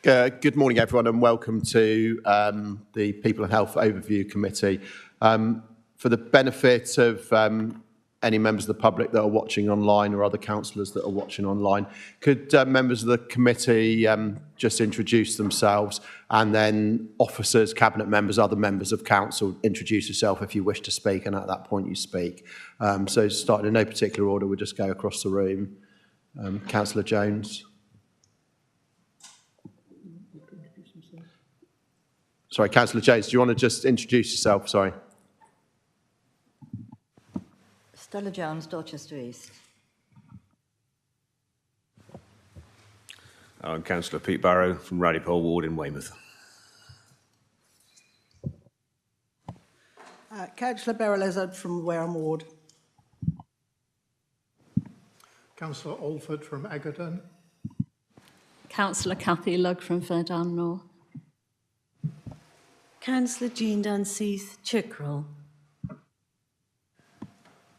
Good morning, everyone, and welcome to the People and Health Overview Committee. For the benefit of any members of the public that are watching online or other councillors that are watching online, could members of the committee just introduce themselves, and then officers, cabinet members, other members of council, introduce yourself if you wish to speak, and at that point you speak. So starting in no particular order, we'll just go across the room. Councillor Jones. Sorry, Councillor Jones, do you want to just introduce yourself? Sorry. Stella Jones, Dorchester East. I'm Councillor Pete Barrow from Radipole Ward in Weymouth. Councillor Beryl Izzard from Wareham Ward. Councillor Alford from Egerton. Councillor Cathy Lugg from Verdun North. Councillor Jean Dunseith, Chickerell.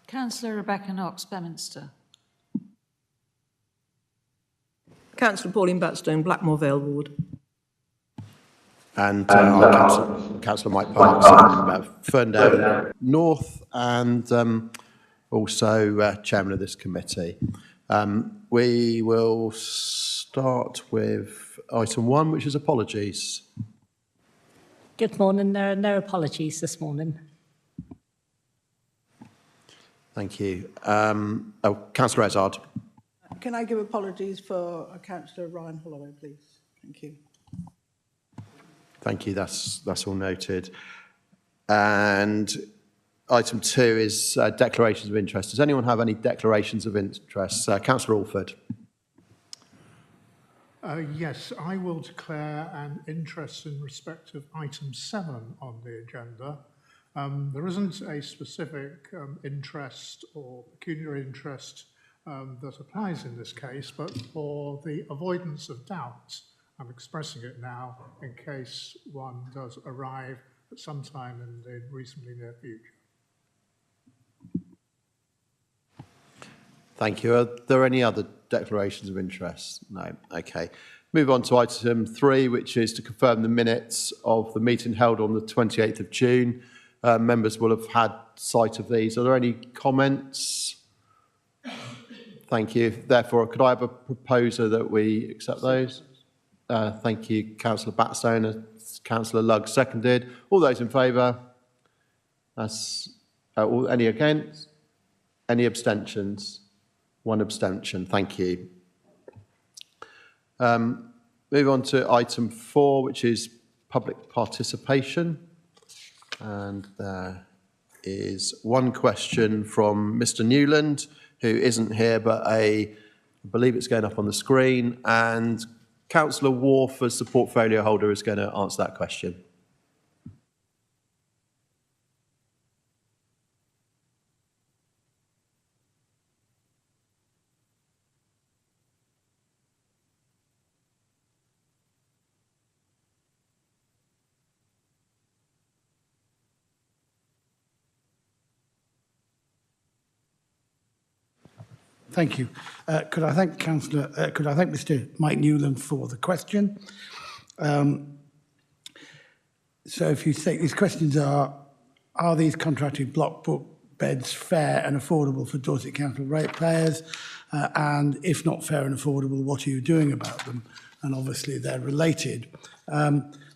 Councillor Rebecca Knox, Beminster. Councillor Pauline Batstone, Blackmore Vale Ward. And Councillor Mike Parks, Ferndale North, and also chairman of this committee. We will start with item 1, which is apologies. Good morning. There are no apologies this morning. Thank you. Councillor Izzard. Can I give apologies for Councillor Ryan Holloway, please? Thank you. Thank you. That's all noted. And item 2 is declarations of interest. Does anyone have any declarations of interest? Councillor Alford. Yes, I will declare an interest in respect of item 7 on the agenda. There isn't a specific interest or pecuniary interest that applies in this case, but for the avoidance of doubt, I'm expressing it now in case one does arrive at some time in the reasonably near future. Thank you. Are there any other declarations of interest? No. Okay. Move on to item 3, which is to confirm the minutes of the meeting held on the 28th of June. Members will have had sight of these. Are there any comments? Thank you. Therefore, could I have a proposer that we accept those? Thank you, Councillor Batstone. Councillor Lugg seconded. All those in favour? Any against? Any abstentions? 1 abstention. Thank you. Move on to item 4, which is public participation. And there is one question from Mr. Newland, who isn't here, but I believe it's going up on the screen. And Councillor Wharf, as the portfolio holder, is going to answer that question. Thank you. Could I thank Mr. Mike Newland for the question? So if you take these questions are these contracted block book beds fair and affordable for Dorset Council ratepayers? And if not fair and affordable, what are you doing about them? And obviously they're related.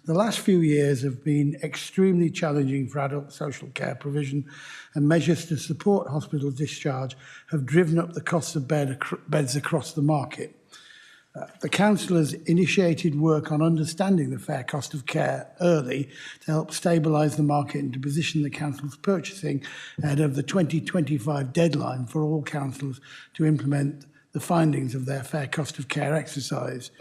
The last few years have been extremely challenging for adult social care provision, and measures to support hospital discharge have driven up the cost of beds across the market. The council has initiated work on understanding the fair cost of care early to help stabilise the market and to position the council's purchasing ahead of the 2025 deadline for all councils to implement the findings of their fair cost of care exercise.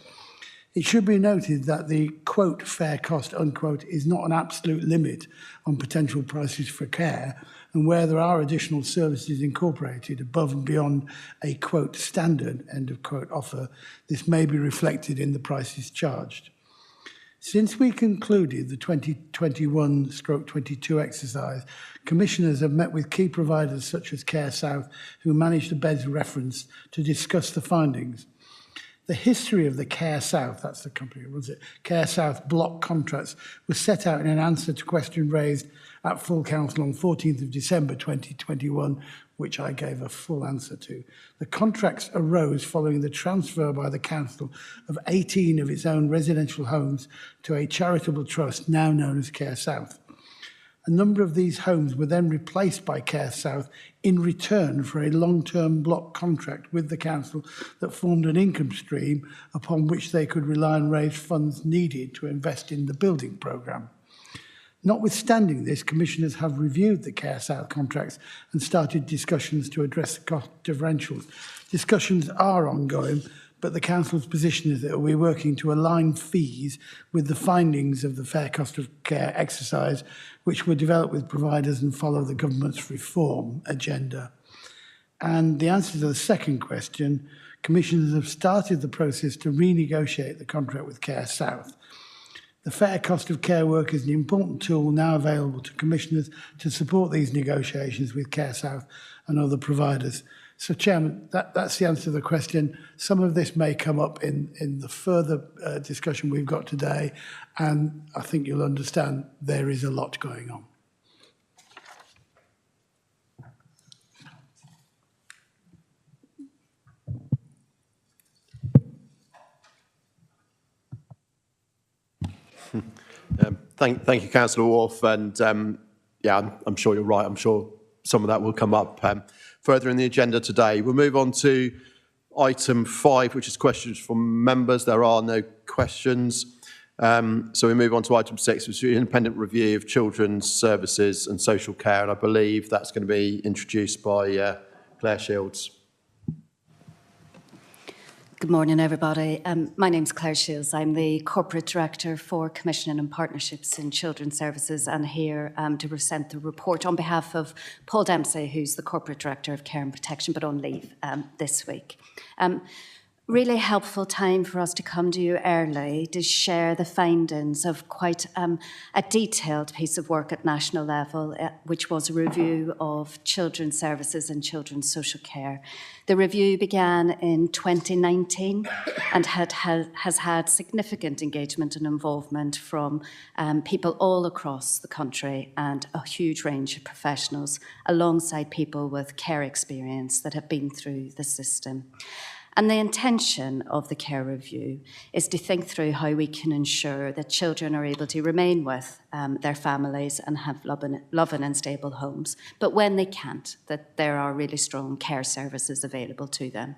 It should be noted that the quote fair cost unquote is not an absolute limit on potential prices for care, and where there are additional services incorporated above and beyond a quote standard end of quote offer, this may be reflected in the prices charged. Since we concluded the 2021/22 exercise, commissioners have met with key providers such as Care South, who manage the beds referenced, to discuss the findings. The history of the Care South, that's the company that runs it, Care South block contracts, was set out in an answer to question raised at full council on 14th of December 2021, which I gave a full answer to. The contracts arose following the transfer by the council of 18 of its own residential homes to a charitable trust now known as Care South. A number of these homes were then replaced by Care South in return for a long-term block contract with the council that formed an income stream upon which they could rely and raise funds needed to invest in the building programme. Notwithstanding this, commissioners have reviewed the Care South contracts and started discussions to address the cost differentials. Discussions are ongoing, but the council's position is that we're working to align fees with the findings of the fair cost of care exercise, which were developed with providers and follow the government's reform agenda. And the answer to the second question, commissioners have started the process to renegotiate the contract with Care South. The fair cost of care work is an important tool now available to commissioners to support these negotiations with Care South and other providers. So, Chairman, that's the answer to the question. Some of this may come up in the further discussion we've got today, and I think you'll understand there is a lot going on. Thank you, Councillor Wharf. And yeah, I'm sure you're right. I'm sure some of that will come up further in the agenda today. We'll move on to item 5, which is questions from members. There are no questions. So we move on to item 6, which is the independent review of children's services and social care. And I believe that's going to be introduced by Claire Shields. Good morning, everybody. My name's Claire Shields. I'm the Corporate Director for Commissioning and Partnerships in Children's Services, and here to present the report on behalf of Paul Dempsey, who's the Corporate Director of Care and Protection, but on leave this week. Really helpful time for us to come to you early to share the findings of quite a detailed piece of work at national level, which was a review of children's services and children's social care. The review began in 2019 and has had significant engagement and involvement from people all across the country and a huge range of professionals, alongside people with care experience that have been through the system. And the intention of the care review is to think through how we can ensure that children are able to remain with their families and have loving and stable homes. But when they can't, that there are really strong care services available to them.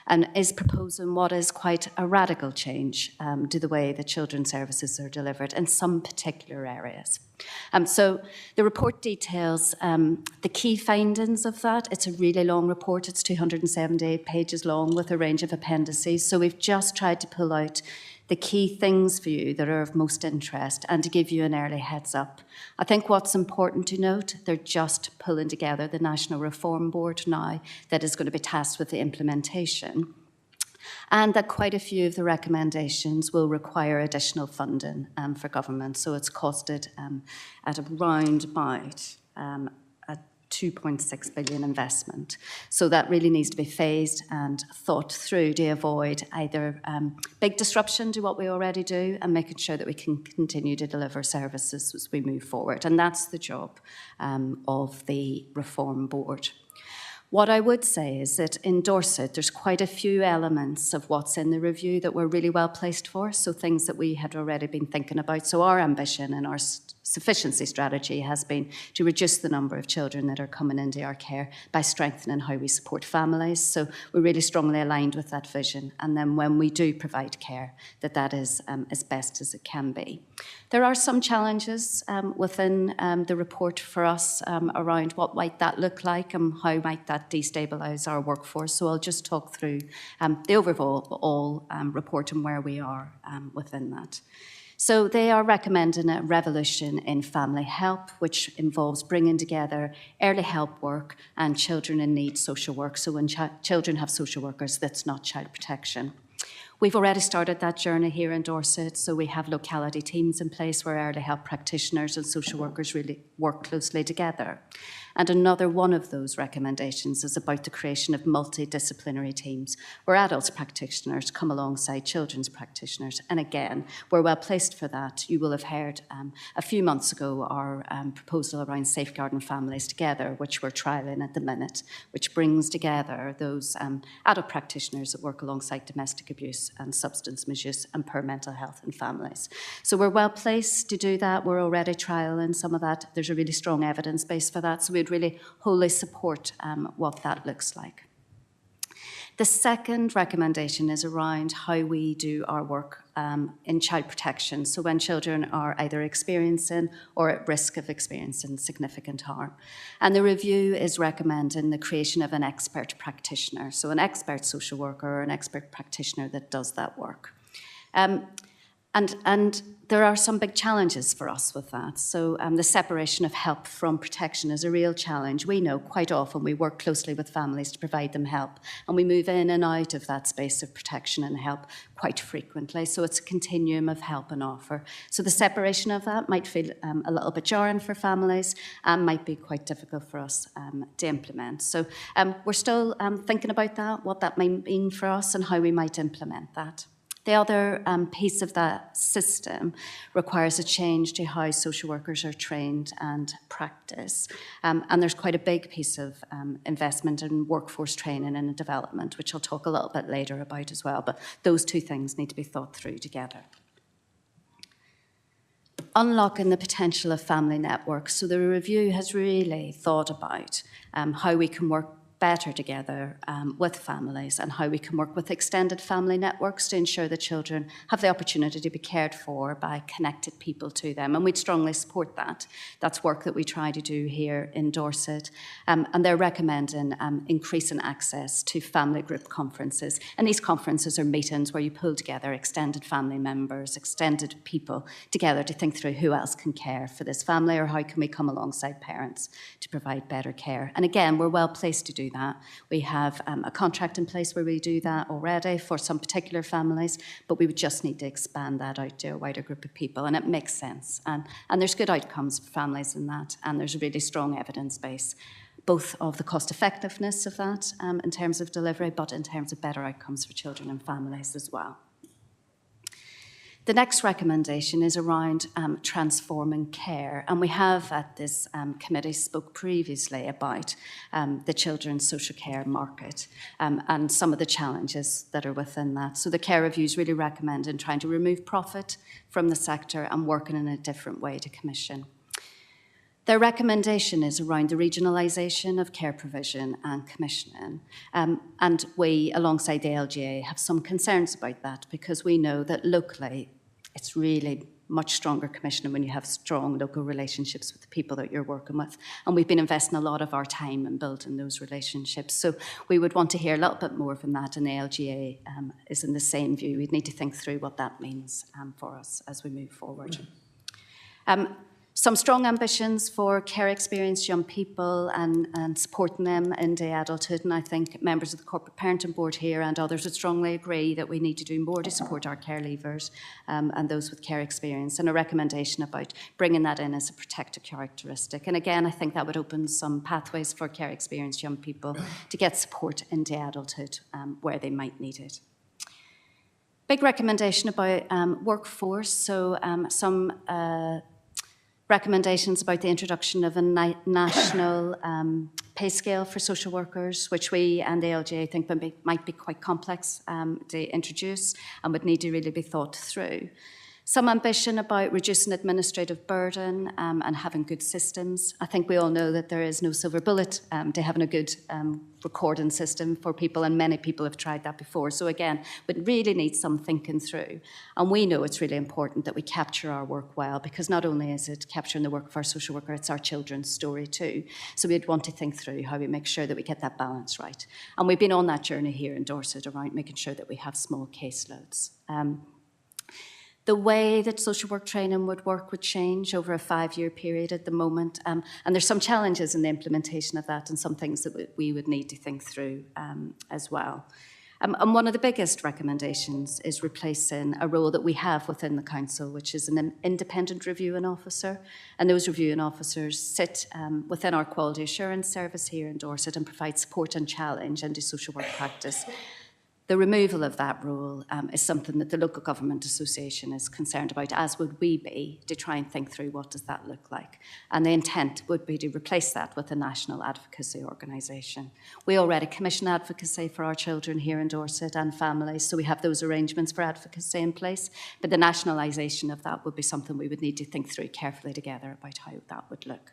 And is proposing what is quite a radical change to the way the children's services are delivered in some particular areas. So the report details the key findings of that. It's a really long report. It's 278 pages long with a range of appendices. So we've just tried to pull out the key things for you that are of most interest and to give you an early heads up. I think what's important to note, they're just pulling together the National Reform Board now that is going to be tasked with the implementation, and that quite a few of the recommendations will require additional funding for government. So it's costed at around about a 2.6 billion investment. So that really needs to be phased and thought through to avoid either big disruption to what we already do and making sure that we can continue to deliver services as we move forward. And that's the job of the Reform Board. What I would say is that in Dorset, there's quite a few elements of what's in the review that we're really well placed for, so things that we had already been thinking about. So our ambition and our sufficiency strategy has been to reduce the number of children that are coming into our care by strengthening how we support families. So we're really strongly aligned with that vision. And then when we do provide care, that is as best as it can be. There are some challenges within the report for us around what might that look like and how might that destabilise our workforce. So I'll just talk through the overall report and where we are within that. So they are recommending a revolution in family help, which involves bringing together early help work and children in need social work. So when children have social workers, that's not child protection. We've already started that journey here in Dorset, so we have locality teams in place where early help practitioners and social workers really work closely together. And another one of those recommendations is about the creation of multidisciplinary teams where adults practitioners come alongside children's practitioners. And again, we're well placed for that. You will have heard a few months ago our proposal around Safeguarding Families Together, which we're trialling at the minute, which brings together those adult practitioners that work alongside domestic abuse and substance misuse and poor mental health in families. So we're well placed to do that. We're already trialling some of that. There's a really strong evidence base for that. So we'd really wholly support what that looks like. The second recommendation is around how we do our work in child protection. So when children are either experiencing or at risk of experiencing significant harm. And the review is recommending the creation of an expert practitioner. So an expert social worker or an expert practitioner that does that work. And there are some big challenges for us with that. So the separation of help from protection is a real challenge. We know quite often we work closely with families to provide them help, and we move in and out of that space of protection and help quite frequently. So it's a continuum of help and offer. So the separation of that might feel a little bit jarring for families and might be quite difficult for us to implement. So we're still thinking about that, what that might mean for us and how we might implement that. The other piece of that system requires a change to how social workers are trained and practice. And there's quite a big piece of investment in workforce training and development, which I'll talk a little bit later about as well. But those two things need to be thought through together. Unlocking the potential of family networks. So the review has really thought about how we can work better together with families and how we can work with extended family networks to ensure that children have the opportunity to be cared for by connected people to them. And we'd strongly support that. That's work that we try to do here in Dorset. And they're recommending increasing access to family group conferences. And these conferences are meetings where you pull together extended family members, extended people together to think through who else can care for this family or how can we come alongside parents to provide better care. And again, we're well placed to do that. We have a contract in place where we do that already for some particular families, but we would just need to expand that out to a wider group of people, and it makes sense. And there's good outcomes for families in that, and there's a really strong evidence base, both of the cost effectiveness of that in terms of delivery, but in terms of better outcomes for children and families as well. The next recommendation is around transforming care. And we have at this committee spoke previously about the children's social care market and some of the challenges that are within that. So the care reviews really recommend in trying to remove profit from the sector and working in a different way to commission. Their recommendation is around the regionalisation of care provision and commissioning. And we, alongside the LGA, have some concerns about that because we know that locally it's really much stronger commissioning when you have strong local relationships with the people that you're working with. And we've been investing a lot of our time in building those relationships. So we would want to hear a little bit more from that, and the LGA is in the same view. We'd need to think through what that means for us as we move forward. Some strong ambitions for care experienced young people and supporting them into adulthood. And I think members of the Corporate Parenting Board here and others would strongly agree that we need to do more to support our care leavers and those with care experience, and a recommendation about bringing that in as a protected characteristic. And again, I think that would open some pathways for care experienced young people to get support into adulthood where they might need it. Big recommendation about workforce. So some recommendations about the introduction of a national pay scale for social workers, which we and the LGA think might be quite complex to introduce and would need to really be thought through. Some ambition about reducing administrative burden and having good systems. I think we all know that there is no silver bullet to having a good recording system for people, and many people have tried that before. So again, we really need some thinking through. And we know it's really important that we capture our work well, because not only is it capturing the work of our social worker, it's our children's story too. So we'd want to think through how we make sure that we get that balance right. And we've been on that journey here in Dorset around making sure that we have small caseloads. The way that social work training would work would change over a 5-year period at the moment. And there's some challenges in the implementation of that and some things that we would need to think through as well. And one of the biggest recommendations is replacing a role that we have within the council, which is an independent reviewing officer. And those reviewing officers sit within our quality assurance service here in Dorset and provide support and challenge and do social work practice. The removal of that role is something that the Local Government Association is concerned about, as would we be, to try and think through what does that look like. And the intent would be to replace that with a national advocacy organisation. We already commission advocacy for our children here in Dorset and families, so we have those arrangements for advocacy in place. But the nationalisation of that would be something we would need to think through carefully together about how that would look.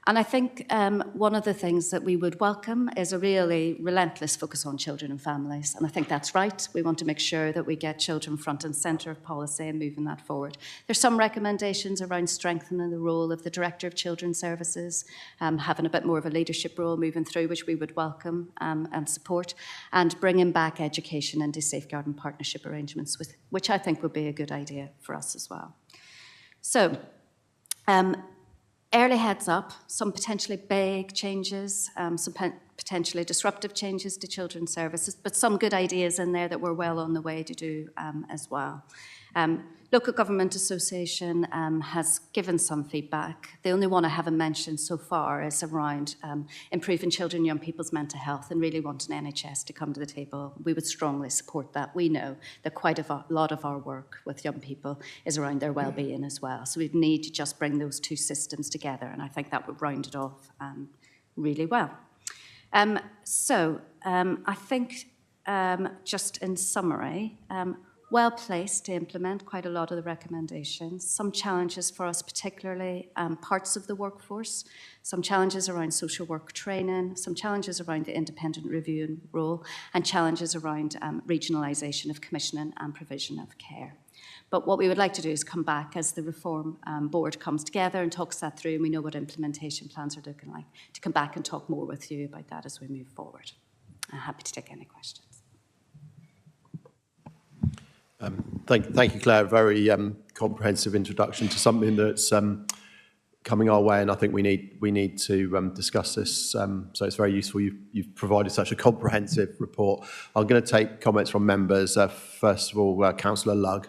And I think one of the things that we would welcome is a really relentless focus on children and families. And I think that's right. We want to make sure that we get children front and centre of policy and moving that forward. There's some recommendations around strengthening the role of the Director of Children's Services, having a bit more of a leadership role moving through, which we would welcome and support, and bringing back education into safeguarding partnership arrangements, which I think would be a good idea for us as well. So, early heads up, some potentially big changes, some potentially disruptive changes to children's services, but some good ideas in there that we're well on the way to do as well. Local Government Association has given some feedback. The only one I haven't mentioned so far is around improving children and young people's mental health and really wanting NHS to come to the table. We would strongly support that. We know that quite a lot of our work with young people is around their well-being as well. So we'd need to just bring those two systems together, and I think that would round it off really well. I think just in summary, well placed to implement quite a lot of the recommendations. Some challenges for us, particularly parts of the workforce, some challenges around social work training, some challenges around the independent reviewing role, and challenges around regionalisation of commissioning and provision of care. But what we would like to do is come back as the reform board comes together and talks that through, and we know what implementation plans are looking like, to come back and talk more with you about that as we move forward. I'm happy to take any questions. Thank you, Claire. Very comprehensive introduction to something that's coming our way, and I think we need to discuss this. So it's very useful. You've provided such a comprehensive report. I'm going to take comments from members. First of all, Councillor Lugg.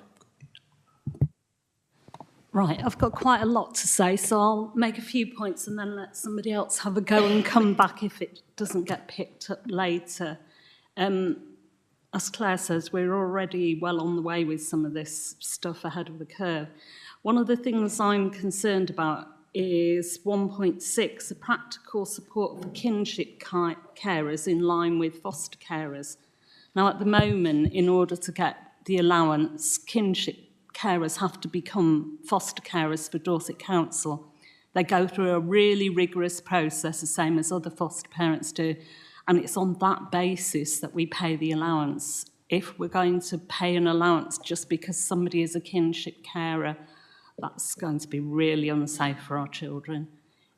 Right, I've got quite a lot to say, so I'll make a few points and then let somebody else have a go and come back if it doesn't get picked up later. As Claire says, we're already well on the way with some of this stuff ahead of the curve. One of the things I'm concerned about is 1.6, the practical support for kinship carers in line with foster carers. Now, at the moment, in order to get the allowance, kinship carers have to become foster carers for Dorset Council. They go through a really rigorous process, the same as other foster parents do, and it's on that basis that we pay the allowance. If we're going to pay an allowance just because somebody is a kinship carer, that's going to be really unsafe for our children.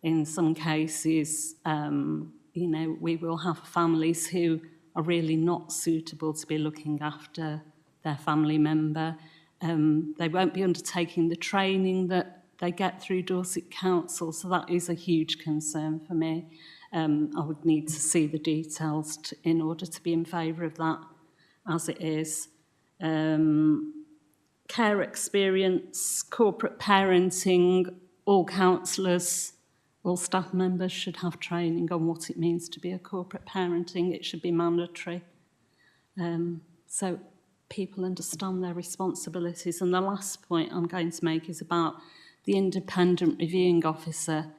In some cases, we will have families who are really not suitable to be looking after their family member. They won't be undertaking the training that they get through Dorset Council, so that is a huge concern for me. I would need to see the details in order to be in favour of that as it is. Care experience, corporate parenting, all counsellors, all staff members should have training on what it means to be a corporate parenting. It should be mandatory. So people understand their responsibilities. And the last point I'm going to make is about the independent reviewing officer.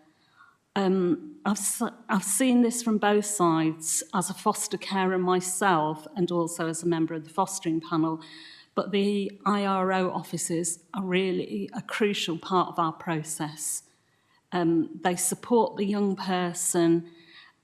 I've seen this from both sides as a foster carer myself and also as a member of the fostering panel, but the IRO officers are really a crucial part of our process. They support the young person,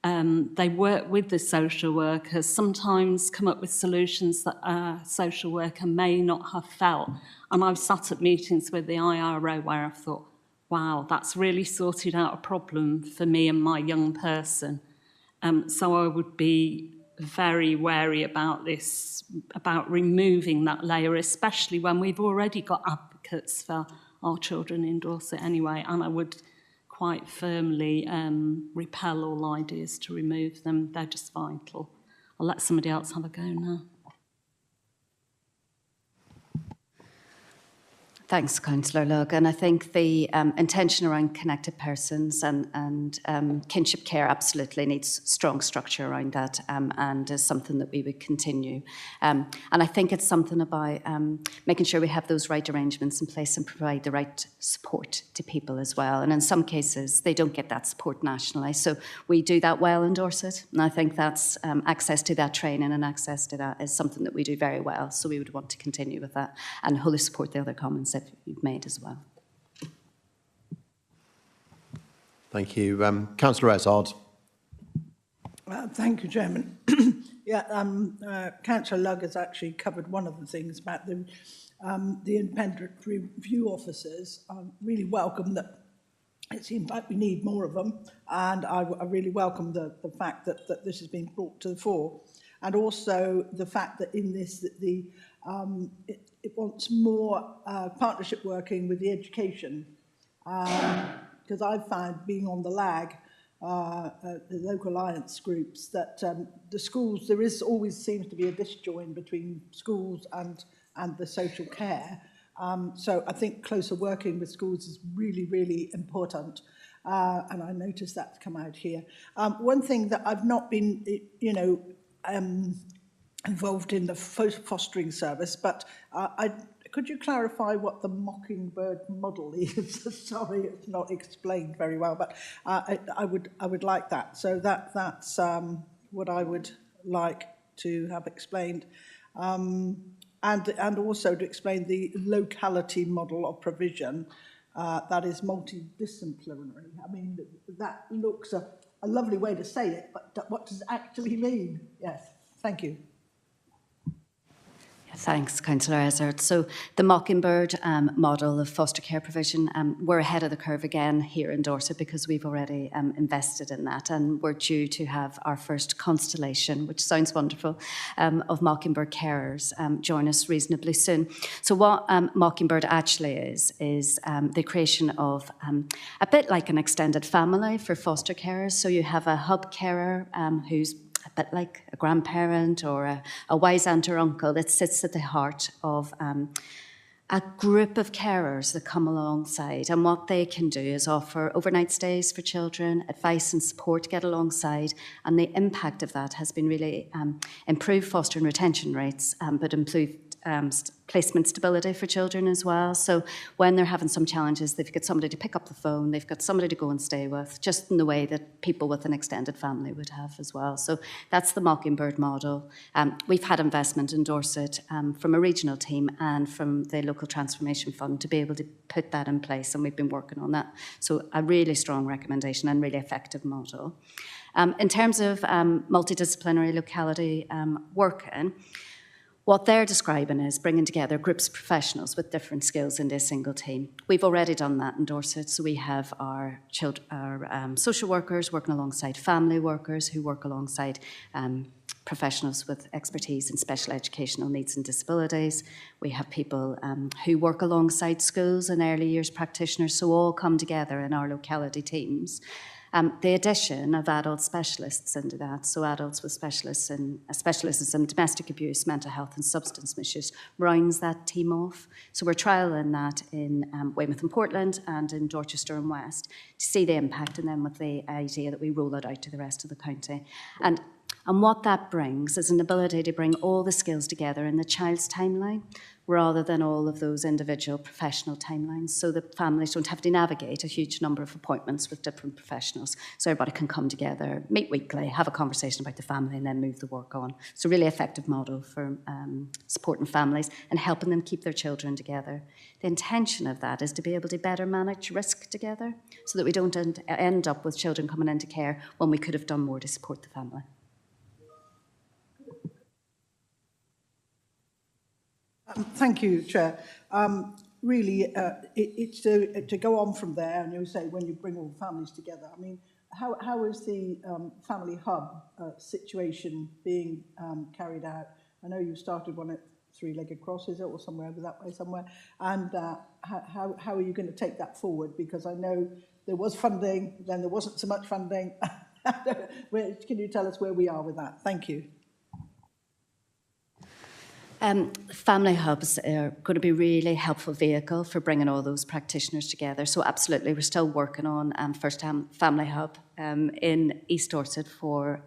they work with the social workers, sometimes come up with solutions that a social worker may not have felt. And I've sat at meetings with the IRO where I've thought, wow, that's really sorted out a problem for me and my young person. So I would be very wary about this, about removing that layer, especially when we've already got advocates for our children in Dorset anyway, and I would quite firmly repel all ideas to remove them. They're just vital. I'll let somebody else have a go now. Thanks, Councillor Lugg. And I think the intention around connected persons and kinship care absolutely needs strong structure around that and is something that we would continue. And I think it's something about making sure we have those right arrangements in place and provide the right support to people as well. And in some cases, they don't get that support nationally. So we do that well in Dorset. And I think that's access to that training and access to that is something that we do very well. So we would want to continue with that and wholly support the other comments that you've made as well. Thank you. Councillor Ezard. Thank you, Chairman. Councillor Lugg has actually covered one of the things about the independent review officers. I really welcome that. It seems like we need more of them, and I really welcome the fact that this has been brought to the fore, and also the fact that in this that it wants more partnership working with the education, because I've found being on the LAG, the local alliance groups, that the schools, there is always seems to be a disjoin between schools and the social care. So I think closer working with schools is really, really important. And I noticed that's come out here. One thing that I've not been, involved in the fostering service, but could you clarify what the Mockingbird model is? Sorry, it's not explained very well, but I would like that. So that's what I would like to have explained. And also to explain the locality model of provision that is multidisciplinary. I mean, that looks a lovely way to say it, but what does it actually mean? Yes, thank you. Thanks, Councillor Ezard. So the Mockingbird model of foster care provision, we're ahead of the curve again here in Dorset because we've already invested in that, and we're due to have our first constellation, which sounds wonderful, of Mockingbird carers join us reasonably soon. So what Mockingbird actually is the creation of a bit like an extended family for foster carers. So you have a hub carer who's a bit like a grandparent or a wise aunt or uncle that sits at the heart of a group of carers that come alongside. And what they can do is offer overnight stays for children, advice and support to get alongside. And the impact of that has been really improved foster and retention rates, but improved placement stability for children as well. So when they're having some challenges, they've got somebody to pick up the phone, they've got somebody to go and stay with, just in the way that people with an extended family would have as well. So that's the Mockingbird model. We've had investment in Dorset from a regional team and from the local transformation fund to be able to put that in place, and we've been working on that. So a really strong recommendation and really effective model. In terms of multidisciplinary locality working, what they're describing is bringing together groups of professionals with different skills into a single team. We've already done that in Dorset, so we have our social workers working alongside family workers who work alongside professionals with expertise in special educational needs and disabilities. We have people who work alongside schools and early years practitioners, so all come together in our locality teams. The addition of adult specialists into that, so adults with specialists in domestic abuse, mental health and substance misuse, rounds that team off. So we're trialling that in Weymouth and Portland and in Dorchester and West to see the impact, and then with the idea that we roll it out to the rest of the county. And what that brings is an ability to bring all the skills together in the child's timeline rather than all of those individual professional timelines, so that families don't have to navigate a huge number of appointments with different professionals. So everybody can come together, meet weekly, have a conversation about the family and then move the work on. It's a really effective model for supporting families and helping them keep their children together. The intention of that is to be able to better manage risk together so that we don't end up with children coming into care when we could have done more to support the family. Thank you, Chair. Really, it's to go on from there, and you say when you bring all the families together. I mean, how is the family hub situation being carried out? I know you started one at Three-Legged Cross, is it, or somewhere over that way somewhere? And how are you going to take that forward? Because I know there was funding, then there wasn't so much funding. Can you tell us where we are with that? Thank you. Family hubs are going to be a really helpful vehicle for bringing all those practitioners together. So absolutely, we're still working on First Time Family Hub in East Dorset for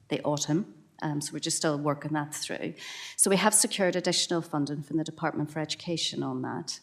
the autumn. So we're just still working that through. So we have secured additional funding from the Department for Education on that,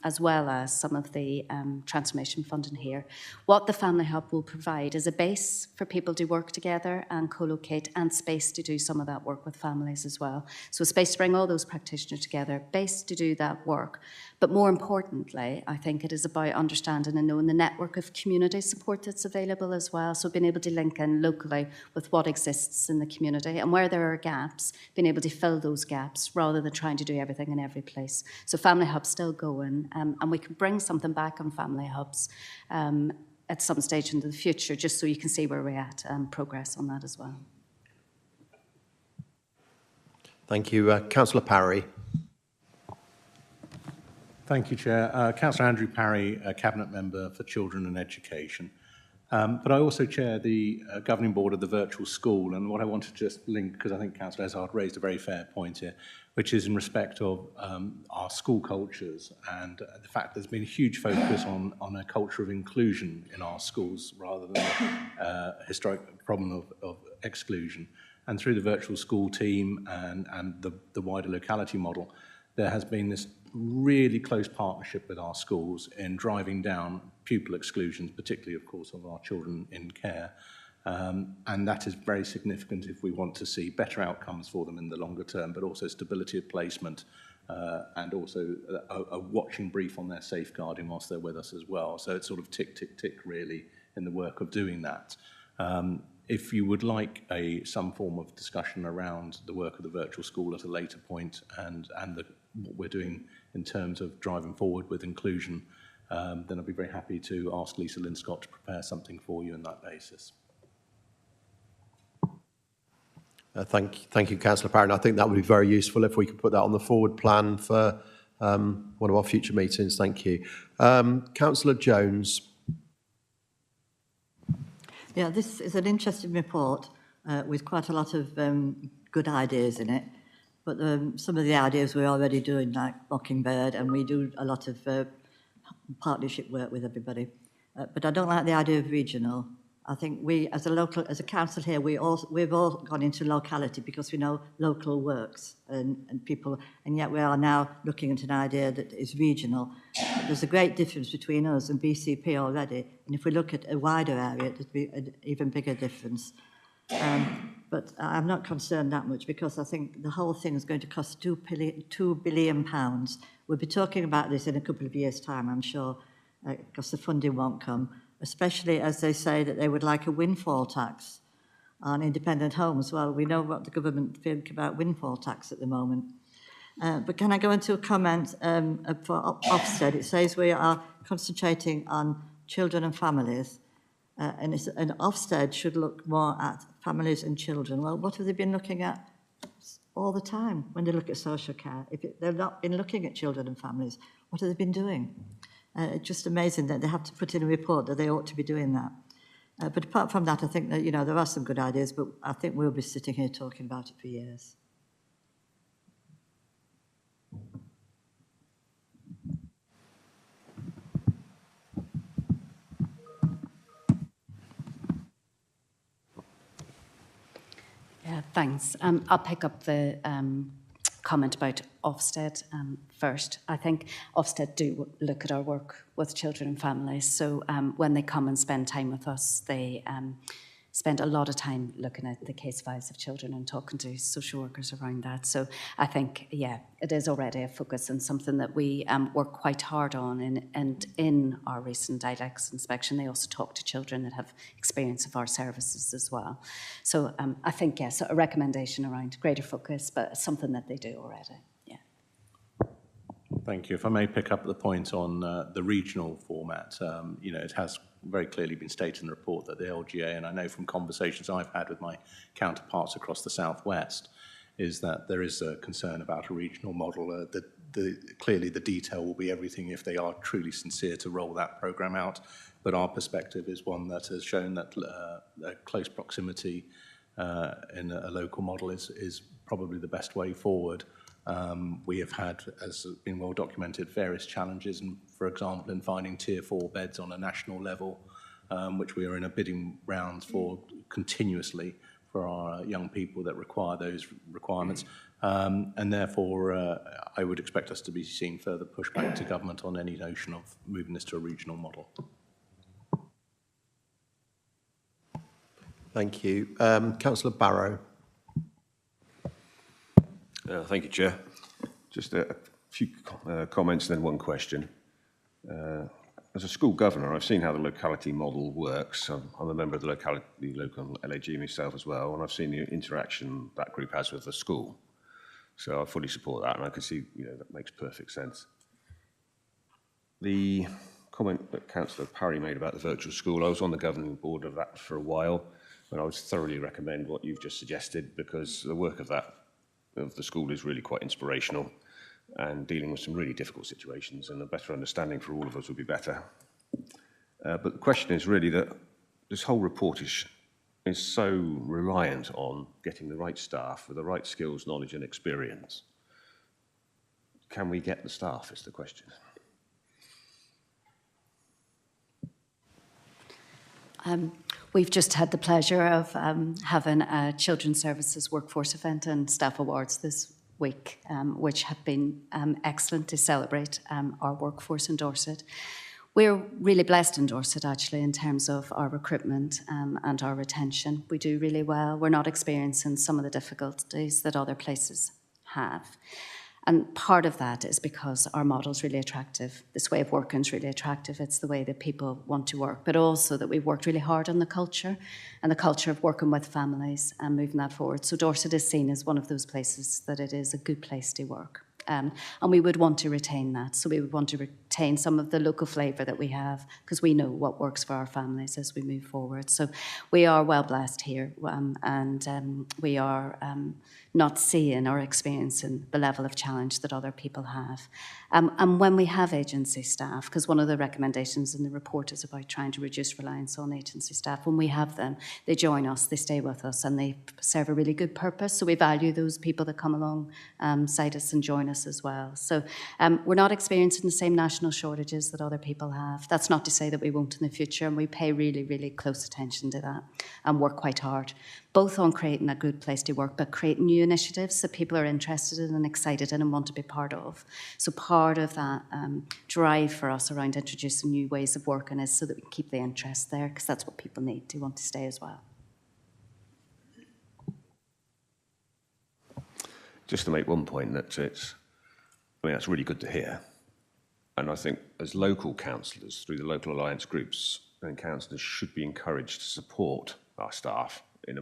as well as some of the transformation funding here. What the Family Hub will provide is a base for people to work together and co-locate, and space to do some of that work with families as well. So a space to bring all those practitioners together, base to do that work. But more importantly, I think it is about understanding and knowing the network of community support that's available as well. So being able to link in locally with what exists in the community, and where there are gaps, being able to fill those gaps rather than trying to do everything in every place. So Family Hub's still going, and we can bring something back on Family Hubs at some stage into the future, just so you can see where we're at and progress on that as well. Thank you. Councillor Parry. Thank you, Chair. Councillor Andrew Parry, Cabinet Member for Children and Education. But I also chair the governing board of the virtual school, and what I want to just link, because I think Councillor Ezard raised a very fair point here, which is in respect of our school cultures and the fact there's been a huge focus on a culture of inclusion in our schools rather than a historic problem of exclusion. And through the virtual school team and the wider locality model, there has been this really close partnership with our schools in driving down pupil exclusions, particularly, of course, of our children in care. And that is very significant if we want to see better outcomes for them in the longer term, but also stability of placement and also a watching brief on their safeguarding whilst they're with us as well. So it's sort of tick, tick, tick, really, in the work of doing that. If you would like some form of discussion around the work of the virtual school at a later point and what we're doing in terms of driving forward with inclusion, then I'd be very happy to ask Lisa Linscott to prepare something for you on that basis. Thank you, Councillor Parry. I think that would be very useful if we could put that on the forward plan for one of our future meetings. Thank you. Councillor Jones. Yeah, this is an interesting report with quite a lot of good ideas in it. But some of the ideas we're already doing, like Mockingbird, and we do a lot of partnership work with everybody. But I don't like the idea of regional. I think we, as a council here, we've all gone into locality because we know local works and people, and yet we are now looking at an idea that is regional. But there's a great difference between us and BCP already, and if we look at a wider area, there'd be an even bigger difference. But I'm not concerned that much because I think the whole thing is going to cost £2 billion. We'll be talking about this in a couple of years' time, I'm sure, because the funding won't come, especially as they say that they would like a windfall tax on independent homes. Well, we know what the government think about windfall tax at the moment. But can I go into a comment for Ofsted? It says we are concentrating on children and families. And Ofsted should look more at families and children. Well, what have they been looking at all the time when they look at social care? If they've not been looking at children and families, what have they been doing? It's just amazing that they have to put in a report that they ought to be doing that. But apart from that, I think that, there are some good ideas, but I think we'll be sitting here talking about it for years. Yeah, thanks. I'll pick up the comment about Ofsted first. I think Ofsted do look at our work with children and families. So when they come and spend time with us, they spend a lot of time looking at the case files of children and talking to social workers around that. So I think, yeah, it is already a focus and something that we work quite hard on. And in our recent ILEX inspection, they also talk to children that have experience of our services as well. So I think, yes, a recommendation around greater focus, but something that they do already. Yeah. Thank you. If I may pick up the point on the regional format, it has very clearly been stated in the report that the LGA, and I know from conversations I've had with my counterparts across the Southwest, is that there is a concern about a regional model. Clearly the detail will be everything if they are truly sincere to roll that programme out, but our perspective is one that has shown that close proximity in a local model is probably the best way forward. We have had, as has been well documented, various challenges, and for example, in finding Tier 4 beds on a national level, which we are in a bidding rounds for continuously for our young people that require those requirements. And therefore, I would expect us to be seeing further pushback to government on any notion of moving this to a regional model. Thank you. Councillor Barrow. Thank you, Chair. Just a few comments, then one question. As a school governor, I've seen how the locality model works. I'm a member of the local LAG myself as well, and I've seen the interaction that group has with the school. So I fully support that, and I can see, that makes perfect sense. The comment that Councillor Parry made about the virtual school, I was on the governing board of that for a while, and I would thoroughly recommend what you've just suggested, because the work of the school is really quite inspirational, and dealing with some really difficult situations, and a better understanding for all of us would be better. But the question is really that this whole report is so reliant on getting the right staff with the right skills, knowledge and experience. Can we get the staff is the question. We've just had the pleasure of having a Children's Services Workforce event and staff awards this week, which have been excellent to celebrate our workforce in Dorset. We're really blessed in Dorset, actually, in terms of our recruitment and our retention. We do really well. We're not experiencing some of the difficulties that other places have. And part of that is because our model is really attractive. This way of working is really attractive. It's the way that people want to work, but also that we've worked really hard on the culture and the culture of working with families and moving that forward. So Dorset is seen as one of those places that it is a good place to work. And we would want to retain that. So we would want to retain some of the local flavour that we have, because we know what works for our families as we move forward. So we are well blessed here, and we are not seeing or experiencing the level of challenge that other people have. And when we have agency staff, because one of the recommendations in the report is about trying to reduce reliance on agency staff, when we have them, they join us, they stay with us, and they serve a really good purpose. So we value those people that come alongside us and join us as well. So we're not experiencing the same national shortages that other people have. That's not to say that we won't in the future, and we pay really, really close attention to that and work quite hard, both on creating a good place to work, but creating new initiatives that people are interested in and excited in and want to be part of. So part of that drive for us around introducing new ways of working is so that we can keep the interest there, because that's what people need to want to stay as well. Just to make one point, that's really good to hear. And I think as local councillors, through the local alliance groups, and councillors should be encouraged to support our staff in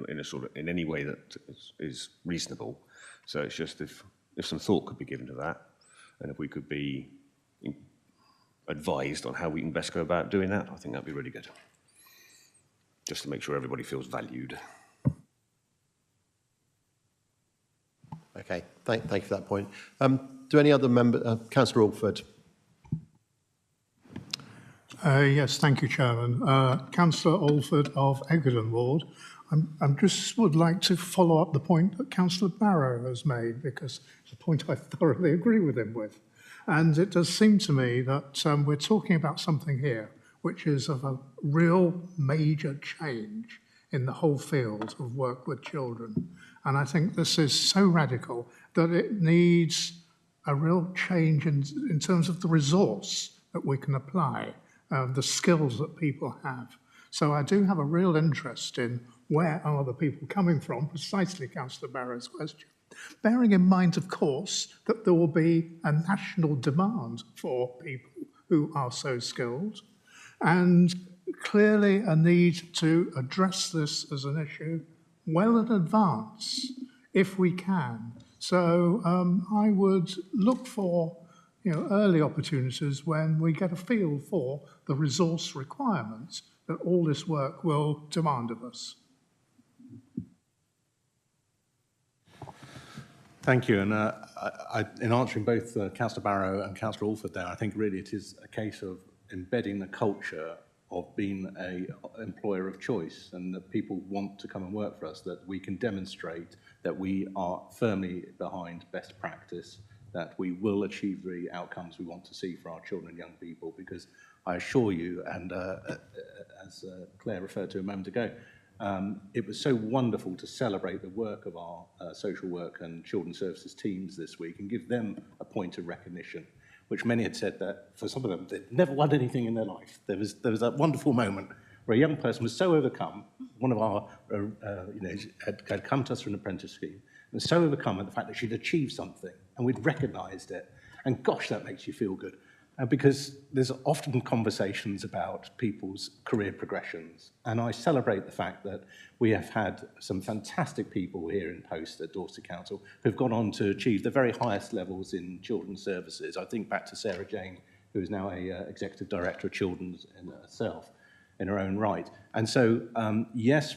any way that is reasonable. So it's just if some thought could be given to that, and if we could be advised on how we can best go about doing that, I think that'd be really good. Just to make sure everybody feels valued. Okay, thank you for that point. Do any other member, Councillor Alford? Yes, thank you, Chairman. Councillor Alford of Egerton Ward. I just would like to follow up the point that Councillor Barrow has made, because it's a point I thoroughly agree with him with. And it does seem to me that we're talking about something here which is of a real major change in the whole field of work with children. And I think this is so radical that it needs a real change in terms of the resource that we can apply, the skills that people have. So I do have a real interest in where are the people coming from, precisely Councillor Barrow's question. Bearing in mind, of course, that there will be a national demand for people who are so skilled, and clearly a need to address this as an issue well in advance, if we can. So I would look for early opportunities when we get a feel for the resource requirements that all this work will demand of us. Thank you. And in answering both Councillor Barrow and Councillor Alford there, I think really it is a case of embedding the culture of being a employer of choice, and that people want to come and work for us, that we can demonstrate that we are firmly behind best practice, that we will achieve the outcomes we want to see for our children and young people. Because I assure you, and as Claire referred to a moment ago, it was so wonderful to celebrate the work of our social work and children's services teams this week and give them a point of recognition, which many had said that for some of them, they'd never won anything in their life. There was that wonderful moment where a young person was so overcome, one of our, had come to us for an apprentice scheme, and so overcome at the fact that she'd achieved something, and we'd recognised it. And gosh, that makes you feel good. Because there's often conversations about people's career progressions, and I celebrate the fact that we have had some fantastic people here in post at Dorset Council who've gone on to achieve the very highest levels in children's services. I think back to Sarah Jane, who is now a Executive Director of Children's herself in her own right. And so, yes,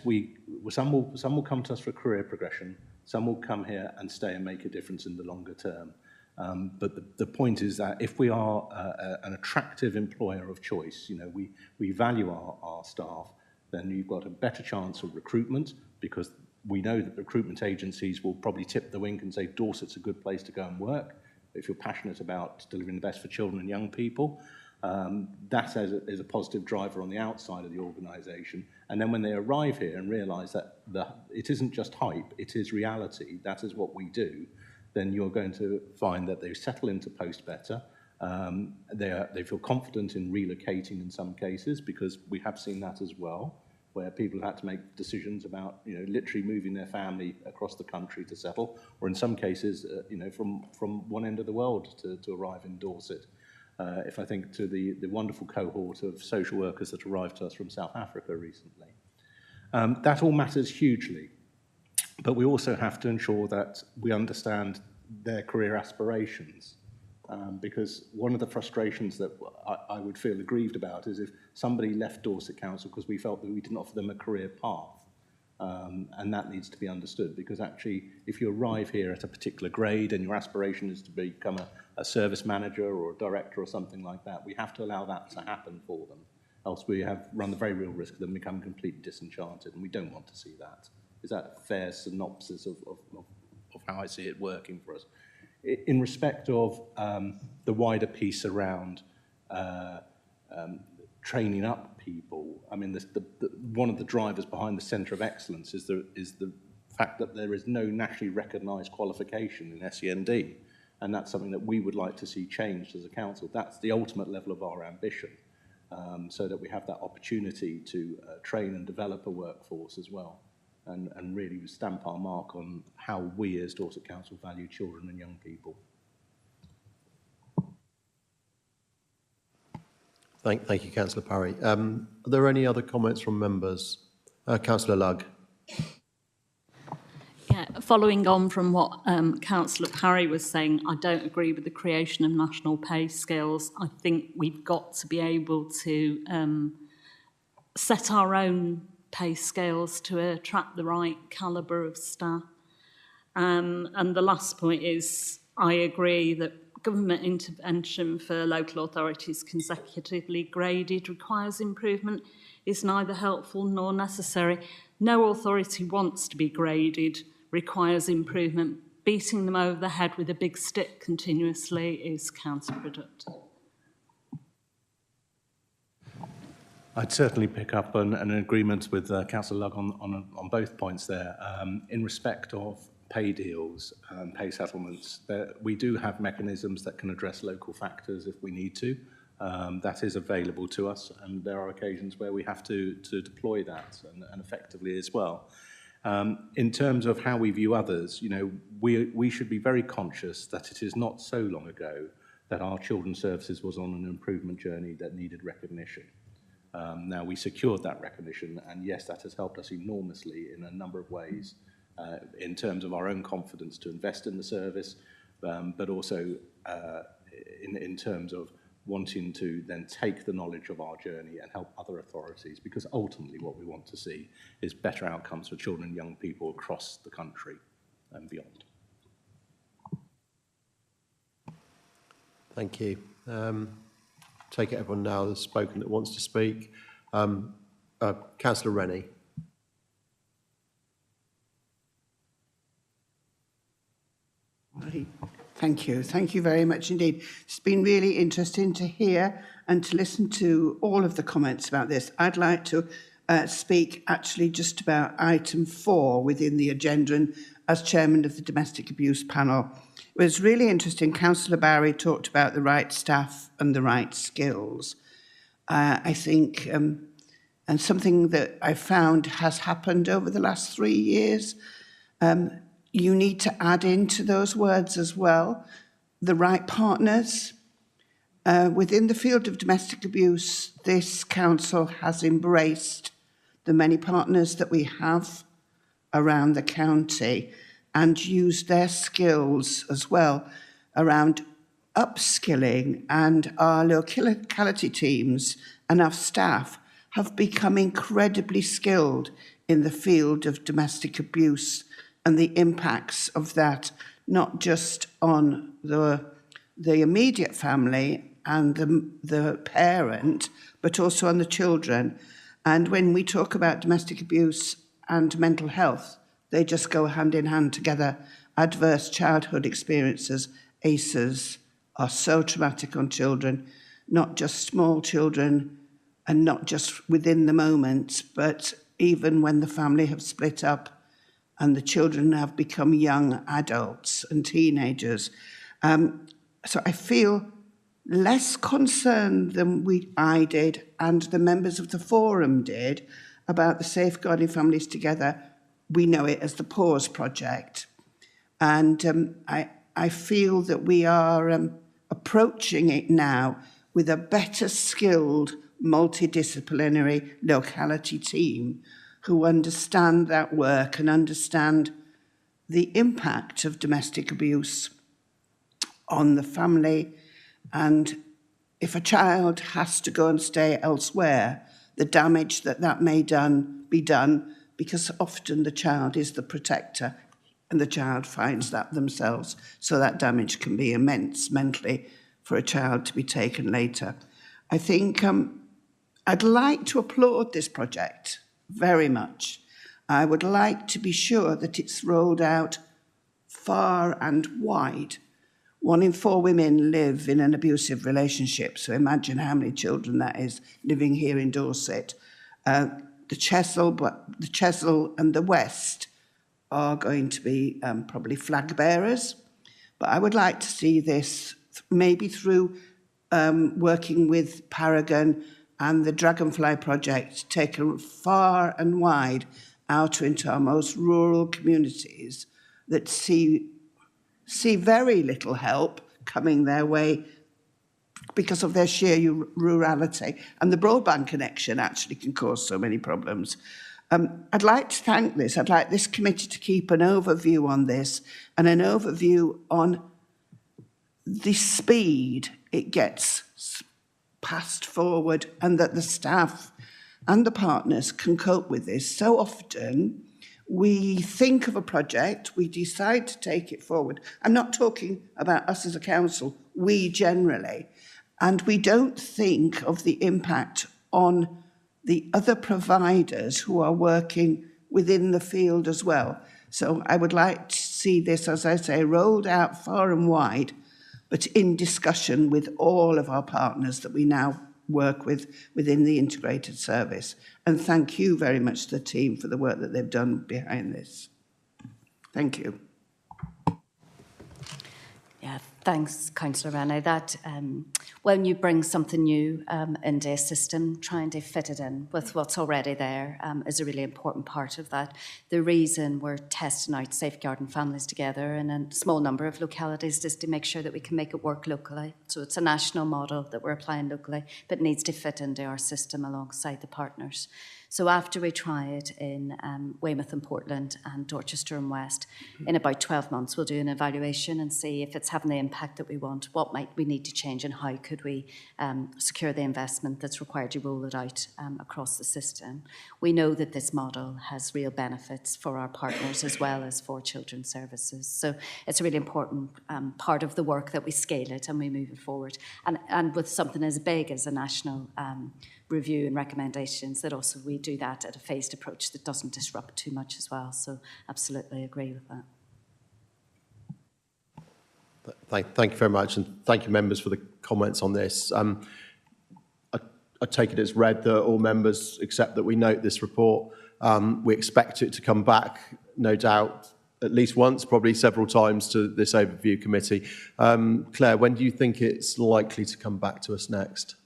some will come to us for career progression, some will come here and stay and make a difference in the longer term. But the point is that if we are an attractive employer of choice, we value our staff, then you've got a better chance of recruitment, because we know that recruitment agencies will probably tip the wink and say Dorset's a good place to go and work. If you're passionate about delivering the best for children and young people, that is a positive driver on the outside of the organisation. And then when they arrive here and realise that it isn't just hype, it is reality, that is what we do, then you're going to find that they settle into post better. They feel confident in relocating in some cases, because we have seen that as well, where people had to make decisions about, literally moving their family across the country to settle, or in some cases, from one end of the world to arrive in Dorset. If I think to the wonderful cohort of social workers that arrived to us from South Africa recently. That all matters hugely. But we also have to ensure that we understand their career aspirations, because one of the frustrations that I would feel aggrieved about is if somebody left Dorset Council because we felt that we didn't offer them a career path. And that needs to be understood, because actually, if you arrive here at a particular grade and your aspiration is to become a service manager or a director or something like that, we have to allow that to happen for them. Else we run the very real risk of them becoming completely disenchanted, and we don't want to see that. Is that a fair synopsis of how I see it working for us? In respect of the wider piece around training up people, I mean, one of the drivers behind the Centre of Excellence is the fact that there is no nationally recognised qualification in SEND, and that's something that we would like to see changed as a council. That's the ultimate level of our ambition, so that we have that opportunity to train and develop a workforce as well. And really stamp our mark on how we as Dorset Council value children and young people. Thank you, Councillor Parry. Are there any other comments from members? Councillor Lugg. Yeah, following on from what Councillor Parry was saying, I don't agree with the creation of national pay scales. I think we've got to be able to set our own pay scales to attract the right calibre of staff. And the last point is, I agree that government intervention for local authorities consecutively graded requires improvement, is neither helpful nor necessary. No authority wants to be graded, requires improvement. Beating them over the head with a big stick continuously is counterproductive. I'd certainly pick up an agreement with Councillor Lugg on both points there. In respect of pay deals and pay settlements, we do have mechanisms that can address local factors if we need to. That is available to us, and there are occasions where we have to deploy that and effectively as well. In terms of how we view others, we should be very conscious that it is not so long ago that our children's services was on an improvement journey that needed recognition. Now, we secured that recognition, and yes, that has helped us enormously in a number of ways, in terms of our own confidence to invest in the service, but also in terms of wanting to then take the knowledge of our journey and help other authorities, because ultimately what we want to see is better outcomes for children and young people across the country and beyond. Thank you. Take it everyone now has spoken that wants to speak. Councillor Rennie. Thank you. Thank you very much indeed. It's been really interesting to hear and to listen to all of the comments about this. I'd like to speak actually just about item 4 within the agenda, and as chairman of the domestic abuse panel. It was really interesting. Councillor Barry talked about the right staff and the right skills. I think, and something that I found has happened over the last 3 years, you need to add into those words as well, the right partners. Within the field of domestic abuse, this council has embraced the many partners that we have around the county and used their skills as well around upskilling, and our locality teams and our staff have become incredibly skilled in the field of domestic abuse and the impacts of that, not just on the immediate family and the parent, but also on the children. And when we talk about domestic abuse and mental health, they just go hand in hand together. Adverse childhood experiences, ACEs, are so traumatic on children, not just small children and not just within the moment, but even when the family have split up and the children have become young adults and teenagers. So I feel less concerned than I did and the members of the forum did about the Safeguarding Families Together. We know it as the PAUSE project. And I feel that we are approaching it now with a better skilled multidisciplinary locality team who understand that work and understand the impact of domestic abuse on the family. And if a child has to go and stay elsewhere, the damage that may be done, because often the child is the protector and the child finds that themselves. So that damage can be immense mentally for a child to be taken later. I think I'd like to applaud this project very much. I would like to be sure that it's rolled out far and wide. 1 in 4 women live in an abusive relationship, so imagine how many children that is living here in Dorset. The Chesil and the West are going to be probably flag bearers, but I would like to see this maybe through working with Paragon and the Dragonfly project taken far and wide out into our most rural communities that see very little help coming their way because of their sheer rurality. And the broadband connection actually can cause so many problems. I'd like to thank this. I'd like this committee to keep an overview on this and an overview on the speed it gets passed forward and that the staff and the partners can cope with this. So often we think of a project, we decide to take it forward. I'm not talking about us as a council, we generally, and we don't think of the impact on the other providers who are working within the field as well. So I would like to see this, as I say, rolled out far and wide, but in discussion with all of our partners that we now work with within the integrated service. And thank you very much to the team for the work that they've done behind this. Thank you. Yeah, thanks, Councillor Rennie. That when you bring something new into a system, trying to fit it in with what's already there is a really important part of that. The reason we're testing out Safeguarding Families Together in a small number of localities is to make sure that we can make it work locally. So it's a national model that we're applying locally, but needs to fit into our system alongside the partners. So after we try it in Weymouth and Portland and Dorchester and West, in about 12 months, we'll do an evaluation and see if it's having the impact that we want, what might we need to change, and how could we secure the investment that's required to roll it out across the system. We know that this model has real benefits for our partners as well as for children's services. So it's a really important part of the work that we scale it and we move it forward. And with something as big as a national review and recommendations, that also we do that at a phased approach that doesn't disrupt too much as well. So absolutely agree with that. Thank you very much, and thank you, members, for the comments on this. I take it as read that all members accept that we note this report. We expect it to come back, no doubt, at least once, probably several times, to this overview committee. Claire, when do you think it's likely to come back to us next?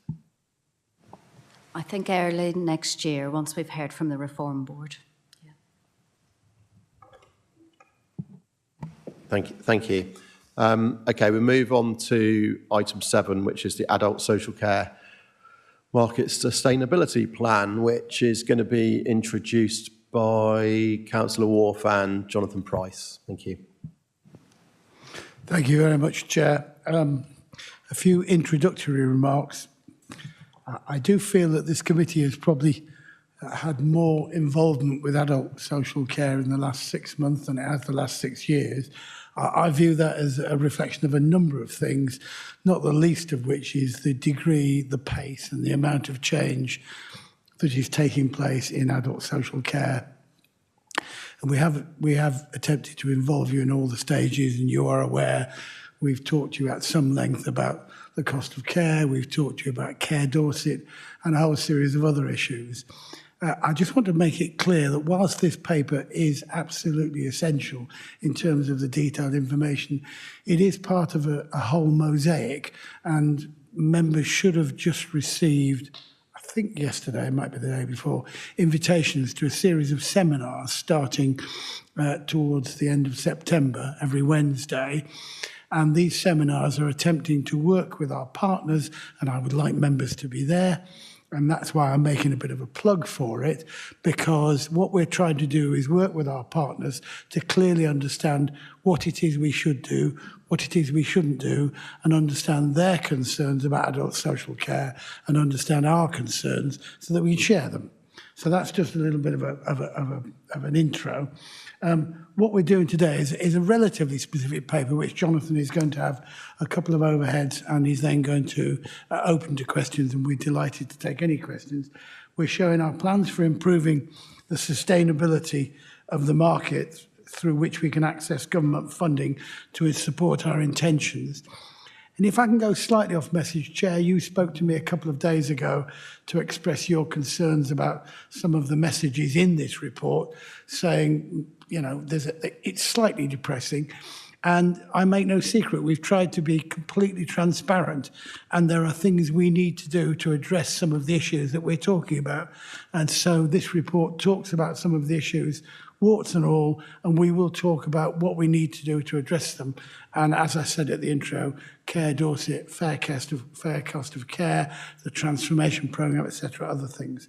I think early next year, once we've heard from the Reform Board. Yeah. Thank you. Okay, we move on to item 7, which is the Adult Social Care Market Sustainability Plan, which is going to be introduced by Councillor Wharf and Jonathan Price. Thank you. Thank you very much, Chair. A few introductory remarks. I do feel that this committee has probably had more involvement with adult social care in the last 6 months than it has the last 6 years. I view that as a reflection of a number of things, not the least of which is the degree, the pace and the amount of change that is taking place in adult social care. And we have attempted to involve you in all the stages, and you are aware. We've talked to you at some length about the cost of care. We've talked to you about Care Dorset and a whole series of other issues. I just want to make it clear that whilst this paper is absolutely essential in terms of the detailed information, it is part of a whole mosaic, and members should have just received, I think yesterday, it might be the day before, invitations to a series of seminars starting towards the end of September, every Wednesday. And these seminars are attempting to work with our partners, and I would like members to be there. And that's why I'm making a bit of a plug for it, because what we're trying to do is work with our partners to clearly understand what it is we should do, what it is we shouldn't do, and understand their concerns about adult social care and understand our concerns so that we can share them. So that's just a little bit of an intro. What we're doing today is a relatively specific paper, which Jonathan is going to have a couple of overheads, and he's then going to open to questions, and we're delighted to take any questions. We're showing our plans for improving the sustainability of the market through which we can access government funding to support our intentions. And if I can go slightly off message, Chair, you spoke to me a couple of days ago to express your concerns about some of the messages in this report, saying, you know, it's slightly depressing. And I make no secret, we've tried to be completely transparent, and there are things we need to do to address some of the issues that we're talking about. And so this report talks about some of the issues, warts and all, and we will talk about what we need to do to address them. And as I said at the intro, Care Dorset, fair cost of care, the transformation programme, etc., other things.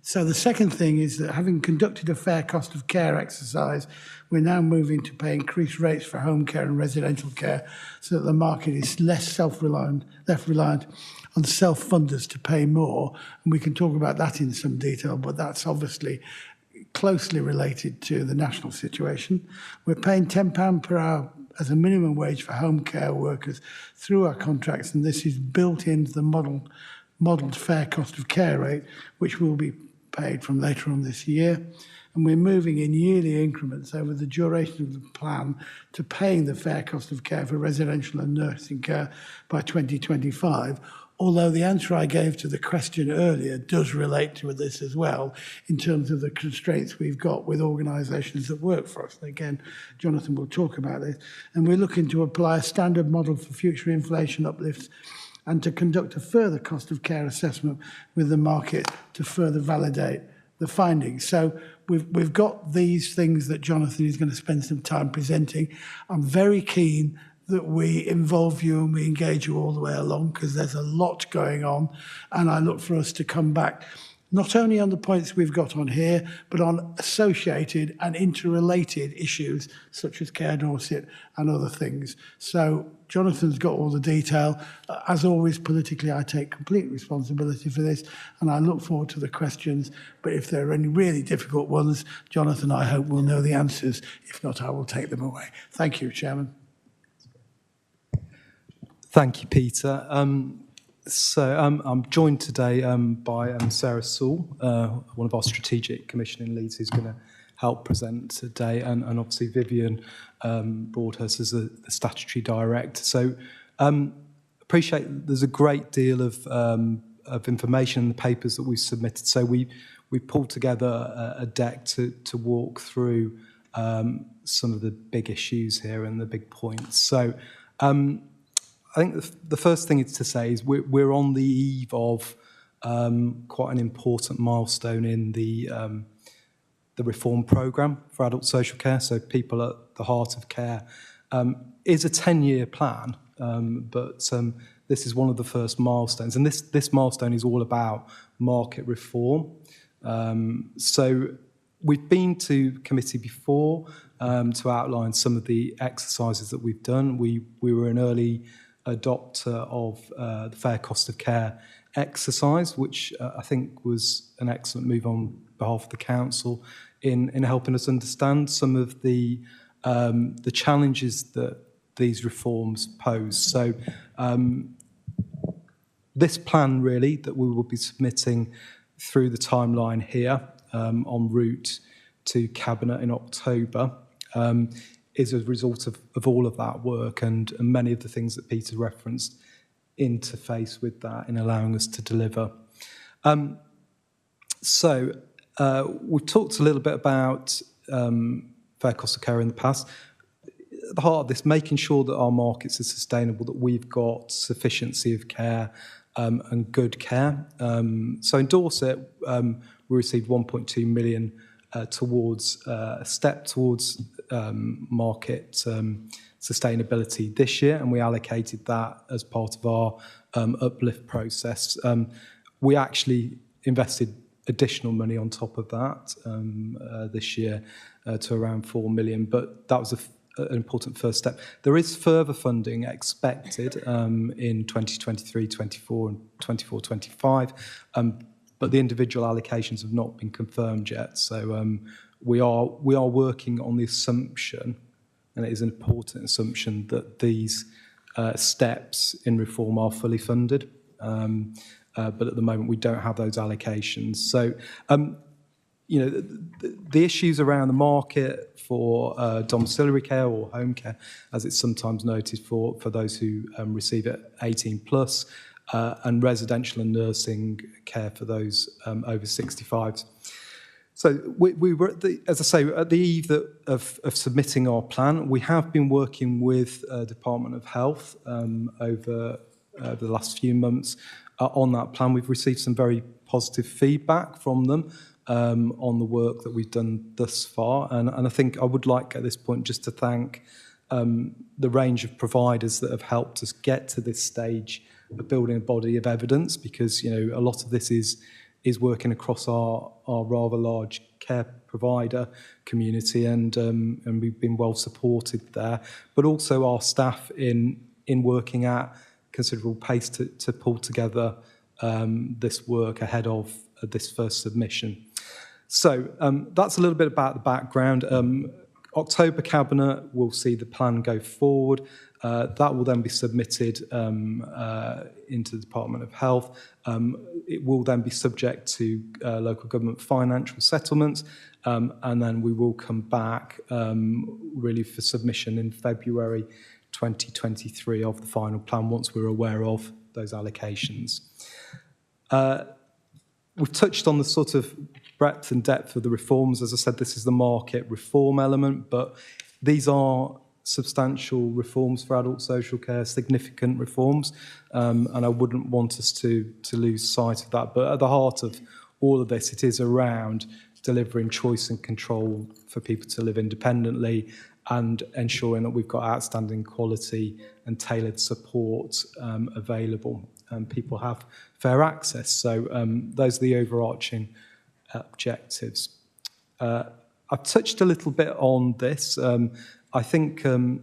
So the second thing is that having conducted a fair cost of care exercise, we're now moving to pay increased rates for home care and residential care so that the market is less less reliant on self-funders to pay more. And we can talk about that in some detail, but that's obviously closely related to the national situation. We're paying £10 per hour as a minimum wage for home care workers through our contracts, and this is built into the modelled fair cost of care rate, which will be paid from later on this year. And we're moving in yearly increments over the duration of the plan to paying the fair cost of care for residential and nursing care by 2025. Although the answer I gave to the question earlier does relate to this as well, in terms of the constraints we've got with organisations that work for us. And again, Jonathan will talk about this. And we're looking to apply a standard model for future inflation uplifts and to conduct a further cost of care assessment with the market to further validate the findings. So we've got these things that Jonathan is going to spend some time presenting. I'm very keen that we involve you and we engage you all the way along, because there's a lot going on, and I look for us to come back not only on the points we've got on here, but on associated and interrelated issues such as Care Dorset and other things. So Jonathan's got all the detail. As always, politically, I take complete responsibility for this, and I look forward to the questions. But if there are any really difficult ones, Jonathan, I hope, will know the answers. If not, I will take them away. Thank you, Chairman. Thank you, Peter. So I'm joined today by Sarah Sewell, one of our strategic commissioning leads, who's going to help present today, and obviously Vivian Broadhurst as the statutory director. So appreciate there's a great deal of information in the papers that we've submitted. So we pulled together a deck to walk through some of the big issues here and the big points. So I think the first thing to say is we're on the eve of quite an important milestone in the reform programme for adult social care. So people at the heart of care is a 10-year plan, but this is one of the first milestones. And this milestone is all about market reform. So we've been to committee before to outline some of the exercises that we've done. We were an early adopter of the fair cost of care exercise, which I think was an excellent move on behalf of the council in helping us understand some of the challenges that these reforms pose. So this plan really that we will be submitting through the timeline here en route to Cabinet in October is a result of all of that work and many of the things that Peter referenced interface with that in allowing us to deliver. So we've talked a little bit about fair cost of care in the past. At the heart of this, making sure that our markets are sustainable, that we've got sufficiency of care and good care. So in Dorset, we received 1.2 million towards a step towards market sustainability this year, and we allocated that as part of our uplift process. We actually invested additional money on top of that this year to around 4 million, but that was an important first step. There is further funding expected in 2023-24 and 24-25, but the individual allocations have not been confirmed yet. So we are working on the assumption, and it is an important assumption, that these steps in reform are fully funded. But at the moment, we don't have those allocations. So, the issues around the market for domiciliary care or home care, as it's sometimes noted for those who receive it 18 plus, and residential and nursing care for those over 65. So we were, as I say, at the eve of submitting our plan. We have been working with Department of Health over the last few months on that plan. We've received some very positive feedback from them on the work that we've done thus far. And I think I would like at this point just to thank the range of providers that have helped us get to this stage of building a body of evidence, because a lot of this is working across our rather large care provider community, and we've been well supported there. But also our staff in working at considerable pace to pull together this work ahead of this first submission. So that's a little bit about the background. October Cabinet will see the plan go forward. That will then be submitted into the Department of Health. It will then be subject to local government financial settlements, and then we will come back really for submission in February 2023 of the final plan once we're aware of those allocations. We've touched on the sort of breadth and depth of the reforms. As I said, this is the market reform element, but these are substantial reforms for adult social care, significant reforms, and I wouldn't want us to lose sight of that. But at the heart of all of this, it is around delivering choice and control for people to live independently and ensuring that we've got outstanding quality and tailored support available and people have fair access. So those are the overarching objectives. I've touched a little bit on this. I think it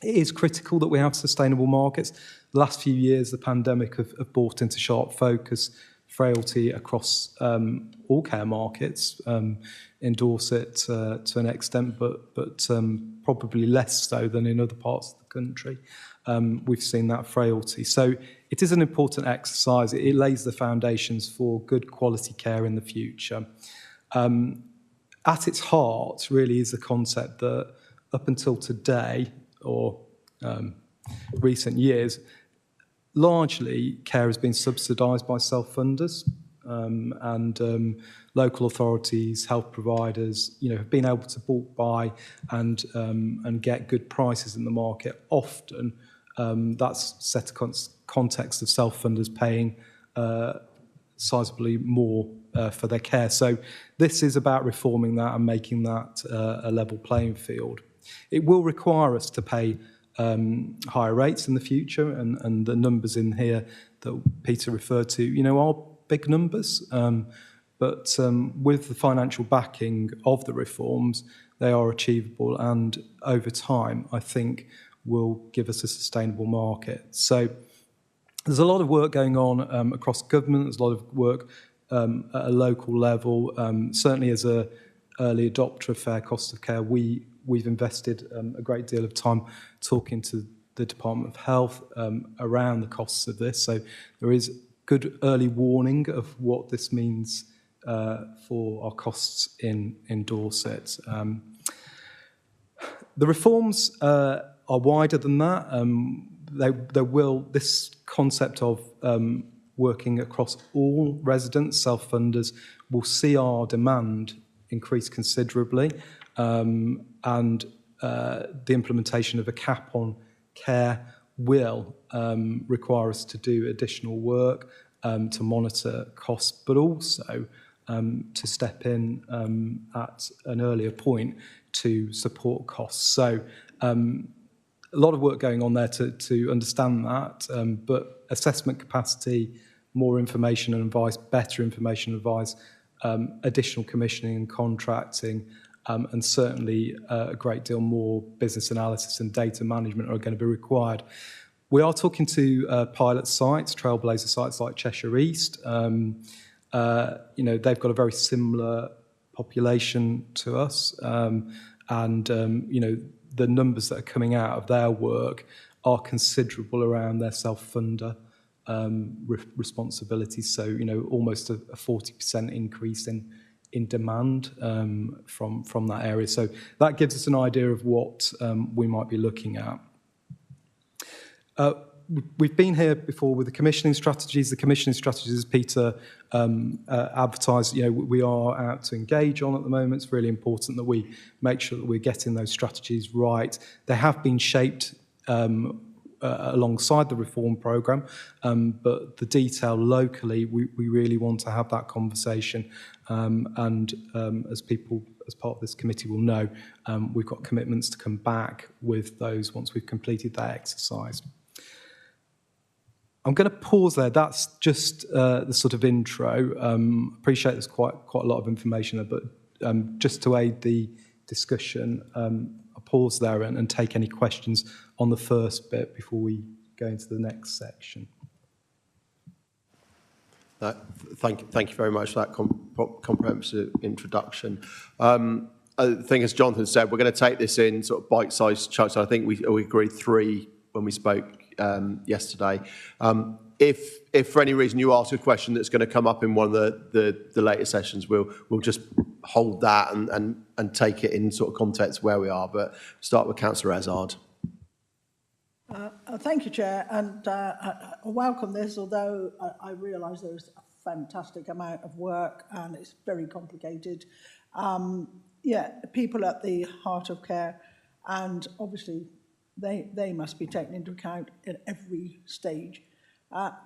is critical that we have sustainable markets. The last few years, the pandemic have brought into sharp focus frailty across all care markets, in Dorset to an extent, but probably less so than in other parts of the country. We've seen that frailty. So it is an important exercise. It lays the foundations for good quality care in the future. At its heart really is the concept that up until today, or recent years, largely care has been subsidised by self-funders, and local authorities, health providers, have been able to bulk buy and get good prices in the market. Often, that's set a context of self-funders paying sizably more for their care. So this is about reforming that and making that a level playing field. It will require us to pay higher rates in the future, and the numbers in here that Peter referred to, are big numbers. But with the financial backing of the reforms, they are achievable, and over time, I think, will give us a sustainable market. So there's a lot of work going on across government. There's a lot of work at a local level. Certainly as an early adopter of fair cost of care, we've invested a great deal of time talking to the Department of Health around the costs of this. So there is good early warning of what this means for our costs in Dorset. The reforms are wider than that. This concept of working across all residents, self-funders, will see our demand increase considerably, and the implementation of a cap on care will require us to do additional work to monitor costs, but also to step in at an earlier point to support costs. So a lot of work going on there to understand that, but assessment capacity, more information and advice, better information and advice, additional commissioning and contracting, and certainly a great deal more business analysis and data management are going to be required. We are talking to pilot sites, trailblazer sites like Cheshire East. They've got a very similar population to us, and the numbers that are coming out of their work are considerable around their self-funder responsibilities. So, almost a 40% increase in demand from that area. So that gives us an idea of what we might be looking at. We've been here before with the commissioning strategies. The commissioning strategies, as Peter advertised, we are out to engage on at the moment. It's really important that we make sure that we're getting those strategies right. They have been shaped alongside the reform programme, but the detail locally, we really want to have that conversation. As people, as part of this committee will know, we've got commitments to come back with those once we've completed that exercise. I'm going to pause there. That's just the sort of intro. Appreciate there's quite a lot of information there, but just to aid the discussion, I'll pause there and take any questions on the first bit before we go into the next section. Thank you very much for that comprehensive introduction. I think, as Jonathan said, we're going to take this in sort of bite-sized chunks. I think we agreed 3 when we spoke yesterday. If for any reason you ask a question that's going to come up in one of the later sessions, we'll just hold that and take it in sort of context where we are. But start with Councillor Ezard. Thank you, Chair, and I welcome this, although I realise there's a fantastic amount of work and it's very complicated. People at the heart of care, and obviously they must be taken into account at every stage.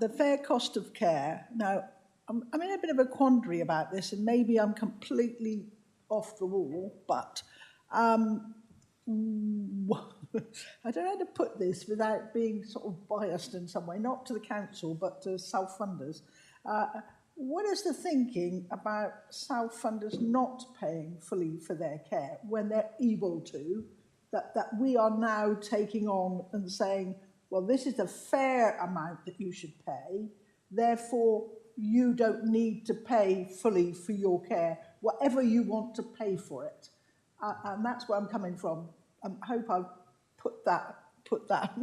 The fair cost of care. Now, I'm in a bit of a quandary about this, and maybe I'm completely off the wall, but I don't know how to put this without being sort of biased in some way, not to the council, but to self-funders. What is the thinking about self-funders not paying fully for their care when they're able to, that we are now taking on and saying, well, this is the fair amount that you should pay, therefore you don't need to pay fully for your care, whatever you want to pay for it. And that's where I'm coming from. I hope I've put that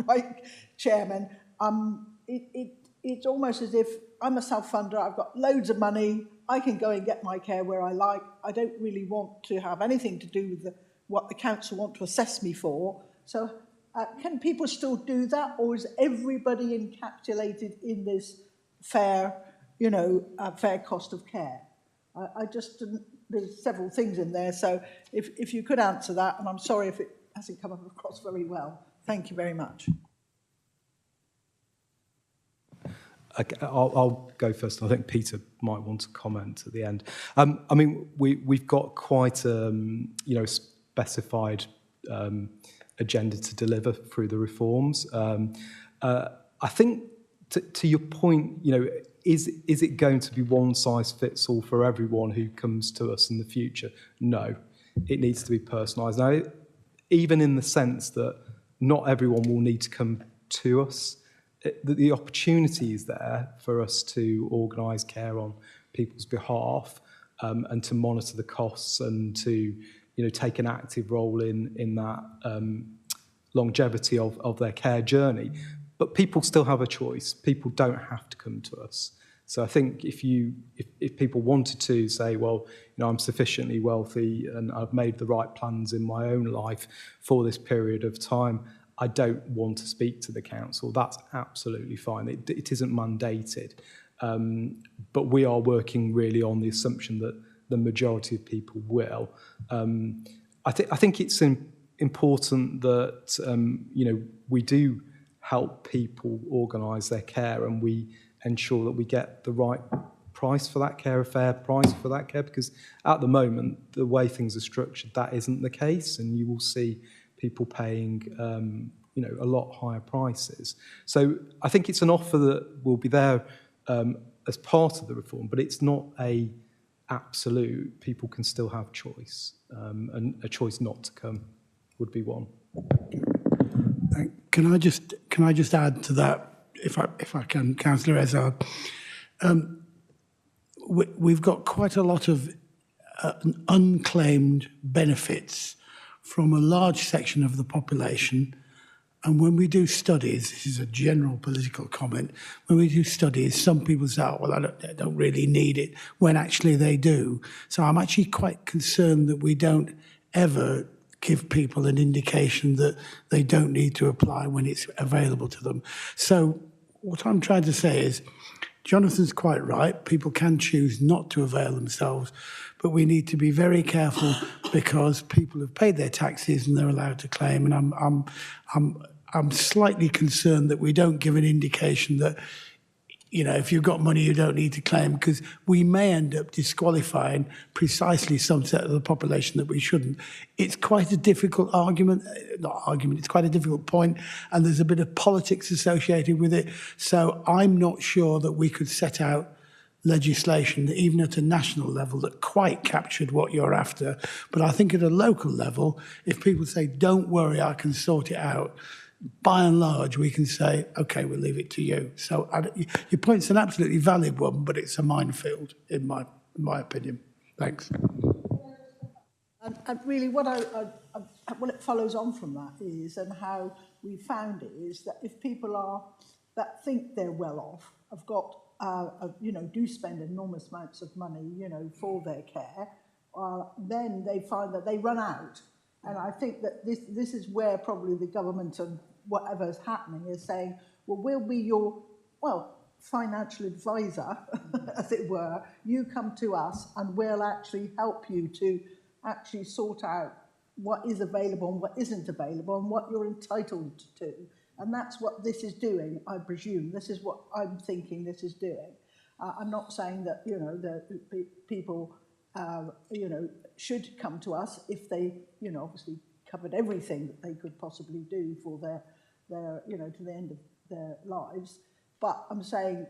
right, Chairman. it's almost as if I'm a self-funder, I've got loads of money, I can go and get my care where I like. I don't really want to have anything to do with what the council want to assess me for. So can people still do that, or is everybody encapsulated in this fair, fair cost of care? I just didn't, there's several things in there, so if you could answer that, and I'm sorry if it hasn't come across very well. Thank you very much. Okay, I'll go first. I think Peter might want to comment at the end. I mean, we've got quite specified agenda to deliver through the reforms. I think to your point, is it going to be one size fits all for everyone who comes to us in the future? No, it needs to be personalised. Now, even in the sense that not everyone will need to come to us, the opportunity is there for us to organise care on people's behalf and to monitor the costs and to take an active role in that longevity of their care journey. But people still have a choice. People don't have to come to us. So I think if people wanted to say, well, I'm sufficiently wealthy and I've made the right plans in my own life for this period of time, I don't want to speak to the council. That's absolutely fine. It isn't mandated. But we are working really on the assumption that the majority of people will. I think it's important that, we do help people organise their care and we ensure that we get the right price for that care, a fair price for that care, because at the moment, the way things are structured, that isn't the case, and you will see people paying, a lot higher prices. So I think it's an offer that will be there as part of the reform, but it's not a absolute. People can still have choice, and a choice not to come would be one. Can I just add to that, if I can, Councillor Ezard? We've got quite a lot of unclaimed benefits from a large section of the population. And when we do studies, this is a general political comment, when we do studies, some people say, oh, well, I don't really need it, when actually they do. So I'm actually quite concerned that we don't ever give people an indication that they don't need to apply when it's available to them. So what I'm trying to say is, Jonathan's quite right. People can choose not to avail themselves, but we need to be very careful because people have paid their taxes and they're allowed to claim. And I'm slightly concerned that we don't give an indication that, if you've got money, you don't need to claim, because we may end up disqualifying precisely some set of the population that we shouldn't. It's quite a difficult it's quite a difficult point, and there's a bit of politics associated with it. So I'm not sure that we could set out legislation, even at a national level, that quite captured what you're after. But I think at a local level, if people say, don't worry, I can sort it out, by and large, we can say, OK, we'll leave it to you. So your point's an absolutely valid one, but it's a minefield, in my opinion. Thanks. And really what it follows on from that is, and how we found it, is that if people that think they're well off, have got, do spend enormous amounts of money, for their care, then they find that they run out. And I think that this is where probably the government and whatever's happening is saying, well, we'll be your, financial advisor, as it were. You come to us and we'll actually help you to actually sort out what is available and what isn't available and what you're entitled to. And that's what this is doing, I presume. This is what I'm thinking this is doing. I'm not saying that, the people, should come to us if they, obviously covered everything that they could possibly do for their to the end of their lives. But I'm saying,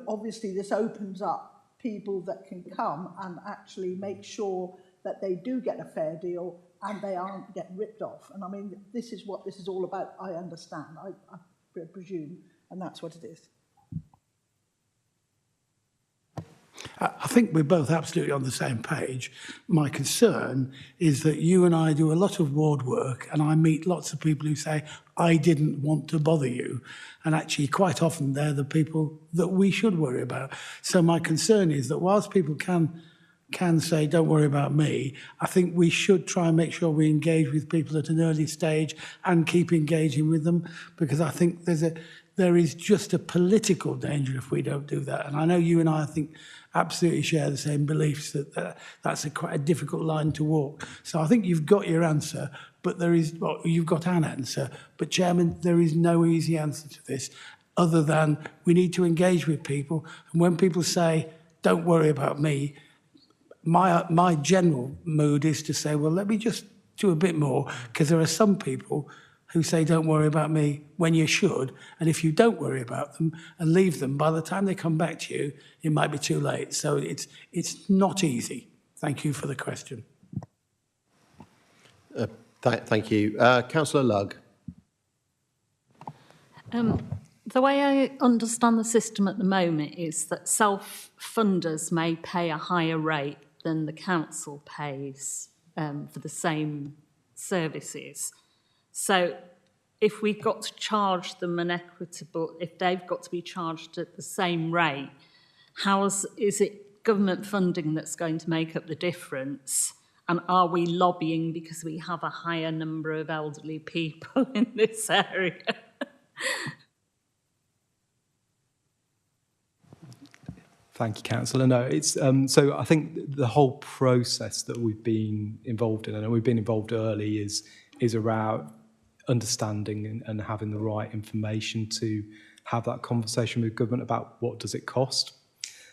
obviously this opens up people that can come and actually make sure that they do get a fair deal and they aren't getting ripped off. And I mean, this is what this is all about, I understand, I presume, and that's what it is. I think we're both absolutely on the same page. My concern is that you and I do a lot of ward work, and I meet lots of people who say, I didn't want to bother you. And actually, quite often, they're the people that we should worry about. So my concern is that whilst people can say, don't worry about me, I think we should try and make sure we engage with people at an early stage and keep engaging with them, because I think there is just a political danger if we don't do that. And I know you and I think, absolutely share the same beliefs that that's quite a difficult line to walk. So I think you've got your answer, but you've got an answer. But Chairman, there is no easy answer to this other than we need to engage with people. And when people say, don't worry about me, my general mood is to say, well, let me just do a bit more, because there are some people who say, don't worry about me, when you should. And if you don't worry about them and leave them, by the time they come back to you, it might be too late. So it's not easy. Thank you for the question. Thank you. Councillor Lugg. The way I understand the system at the moment is that self-funders may pay a higher rate than the council pays for the same services. So if we've got to charge them an equitable, if they've got to be charged at the same rate, is it government funding that's going to make up the difference? And are we lobbying because we have a higher number of elderly people in this area? Thank you, Councillor. No, it's so I think the whole process that we've been involved in, and we've been involved early, is around understanding and having the right information to have that conversation with government about what does it cost.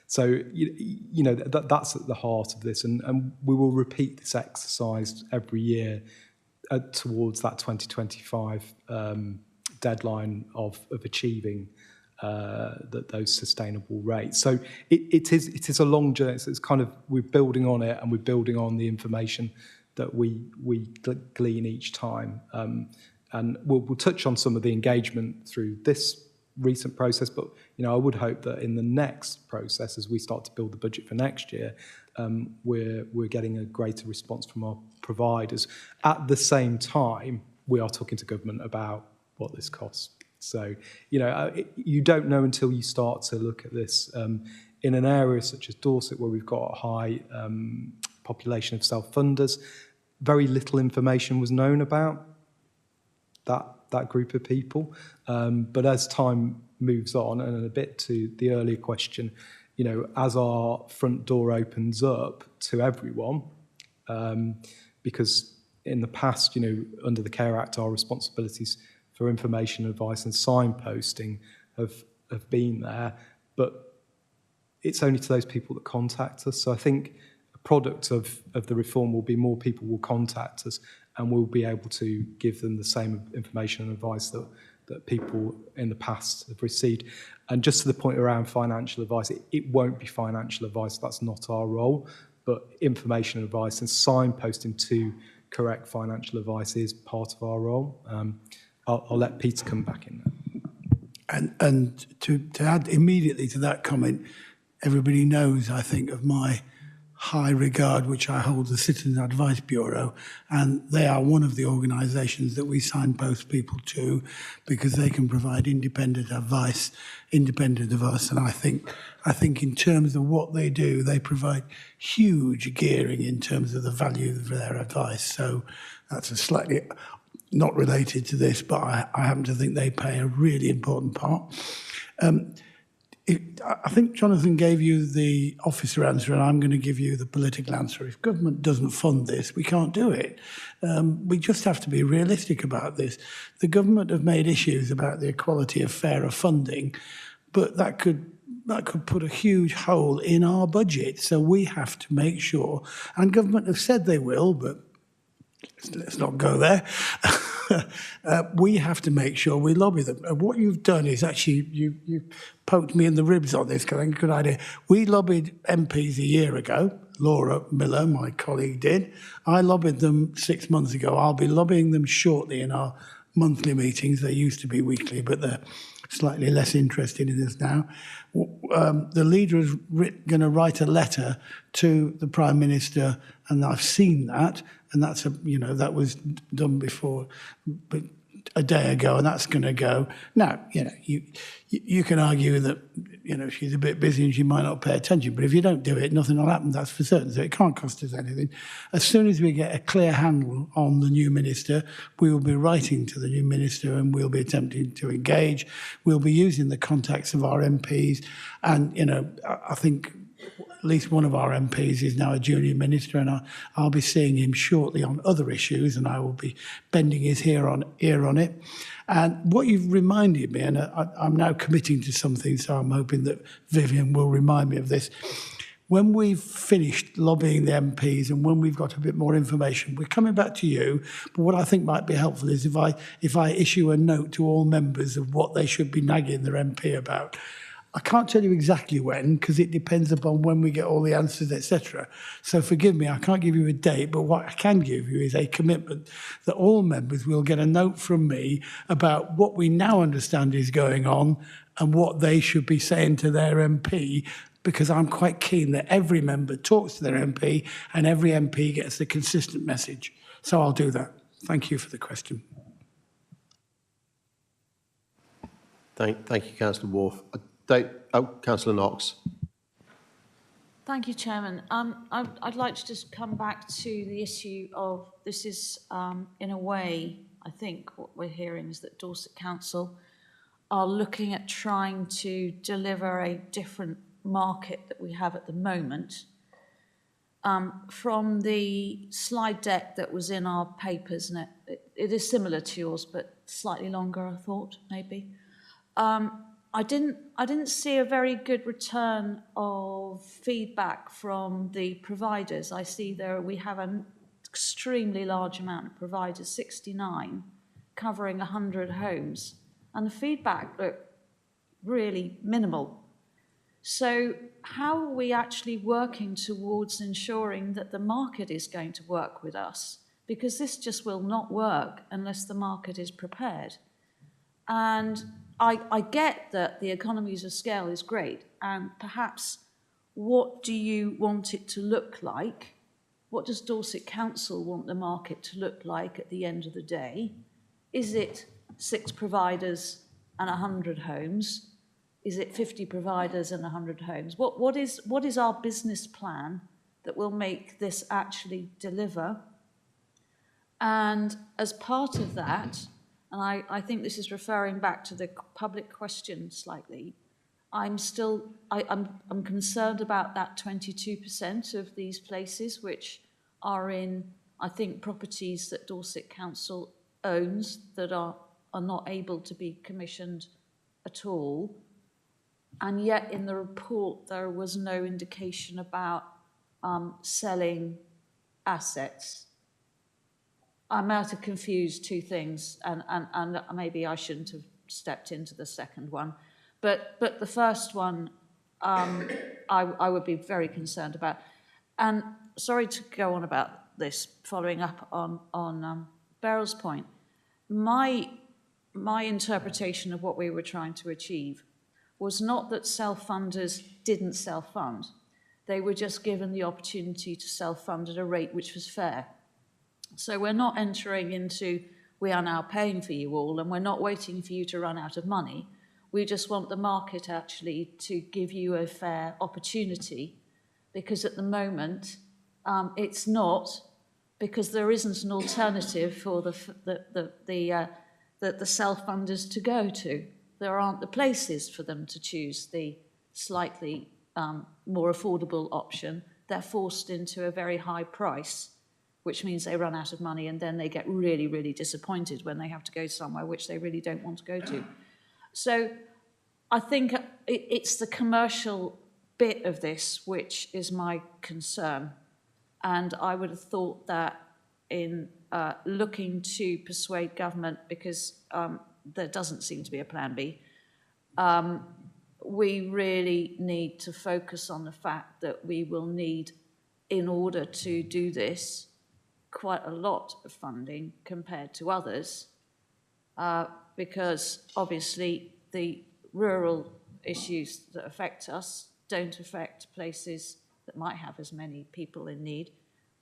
So you know that's at the heart of this, and we will repeat this exercise every year towards that 2025 deadline of achieving those sustainable rates. So it is a long journey. So it's kind of, we're building on it, and we're building on the information that we glean each time. And we'll touch on some of the engagement through this recent process, but I would hope that in the next process, as we start to build the budget for next year, we're getting a greater response from our providers. At the same time, we are talking to government about what this costs. So, you don't know until you start to look at this. In an area such as Dorset, where we've got a high population of self-funders, very little information was known about that group of people. But as time moves on, and a bit to the earlier question, as our front door opens up to everyone, because in the past, under the Care Act, our responsibilities for information, advice and signposting have been there, but it's only to those people that contact us. So I think a product of the reform will be more people will contact us, and we'll be able to give them the same information and advice that people in the past have received. And just to the point around financial advice, it won't be financial advice, that's not our role, but information advice and signposting to correct financial advice is part of our role. I'll let Peter come back in there. And to add immediately to that comment, everybody knows, I think, of my high regard which I hold the Citizen Advice Bureau, and they are one of the organisations that we signpost people to, because they can provide independent advice of us. And I think in terms of what they do, they provide huge gearing in terms of the value of their advice. So that's a slightly not related to this, but I happen to think they play a really important part. I think Jonathan gave you the officer answer, and I'm going to give you the political answer. If government doesn't fund this, we can't do it. We just have to be realistic about this. The government have made issues about the equality of fairer funding, but that could put a huge hole in our budget. So we have to make sure, and government have said they will, but let's not go there. We have to make sure we lobby them. And what you've done is actually, you poked me in the ribs on this, because I think it's a good idea. We lobbied MPs a year ago. Laura Miller, my colleague, did. I lobbied them 6 months ago. I'll be lobbying them shortly in our monthly meetings. They used to be weekly, but slightly less interested in this now. The leader is going to write a letter to the Prime Minister, and I've seen that, and that's that was done before, but a day ago, and that's going to go. Now, you can argue that, she's a bit busy and she might not pay attention, but if you don't do it, nothing will happen, that's for certain. So it can't cost us anything. As soon as we get a clear handle on the new minister, we will be writing to the new minister and we'll be attempting to engage. We'll be using the contacts of our MPs. And, I think at least one of our MPs is now a junior minister, and I'll be seeing him shortly on other issues, and I will be bending his ear on it. And what you've reminded me, and I'm now committing to something, so I'm hoping that Vivian will remind me of this. When we've finished lobbying the MPs and when we've got a bit more information, we're coming back to you. But what I think might be helpful is if I issue a note to all members of what they should be nagging their MP about. I can't tell you exactly when, because it depends upon when we get all the answers, etc. So forgive me, I can't give you a date, but what I can give you is a commitment that all members will get a note from me about what we now understand is going on and what they should be saying to their MP, because I'm quite keen that every member talks to their MP and every MP gets a consistent message. So I'll do that. Thank you for the question. Thank you, Councillor Wharf. Councillor Knox. Thank you, Chairman. I'd like to just come back to the issue of this is, in a way, I think what we're hearing is that Dorset Council are looking at trying to deliver a different market that we have at the moment. From the slide deck that was in our papers, and it is similar to yours, but slightly longer, I thought, maybe. I didn't see a very good return of feedback from the providers. I see we have an extremely large amount of providers, 69, covering 100 homes, and the feedback looked really minimal. So how are we actually working towards ensuring that the market is going to work with us? Because this just will not work unless the market is prepared. And I get that the economies of scale is great, and perhaps what do you want it to look like? What does Dorset Council want the market to look like at the end of the day? Is it 6 providers and 100 homes? Is it 50 providers and 100 homes? What is our business plan that will make this actually deliver? And as part of that, and I think this is referring back to the public question slightly, I'm concerned about that 22% of these places which are in, I think, properties that Dorset Council owns that are not able to be commissioned at all. And yet in the report there was no indication about selling assets. I might have confused two things, and maybe I shouldn't have stepped into the second one. But the first one, I would be very concerned about. And sorry to go on about this, following up on Beryl's point. My interpretation of what we were trying to achieve was not that self-funders didn't self-fund. They were just given the opportunity to self-fund at a rate which was fair. So we're not entering into, we are now paying for you all, and we're not waiting for you to run out of money. We just want the market actually to give you a fair opportunity, because at the moment it's not, because there isn't an alternative for the self-funders to go to. There aren't the places for them to choose the slightly more affordable option. They're forced into a very high price, which means they run out of money, and then they get really, really disappointed when they have to go somewhere which they really don't want to go to. So I think it's the commercial bit of this which is my concern. And I would have thought that in looking to persuade government, because there doesn't seem to be a plan B, we really need to focus on the fact that we will need, in order to do this, quite a lot of funding compared to others, because obviously the rural issues that affect us don't affect places that might have as many people in need.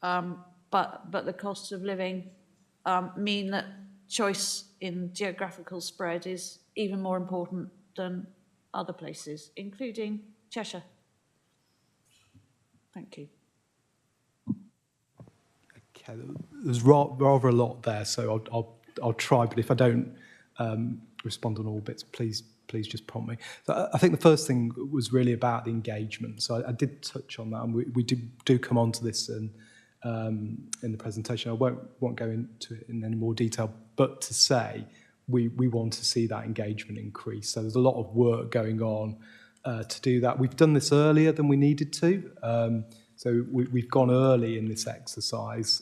But the costs of living mean that choice in geographical spread is even more important than other places, including Cheshire. Thank you. Okay, there's rather a lot there, so I'll try, but if I don't respond on all bits, please just prompt me. So I think the first thing was really about the engagement. So I did touch on that, and we do come on to this in the presentation. I won't go into it in any more detail, but to say we want to see that engagement increase. So there's a lot of work going on to do that. We've done this earlier than we needed to. So we've gone early in this exercise,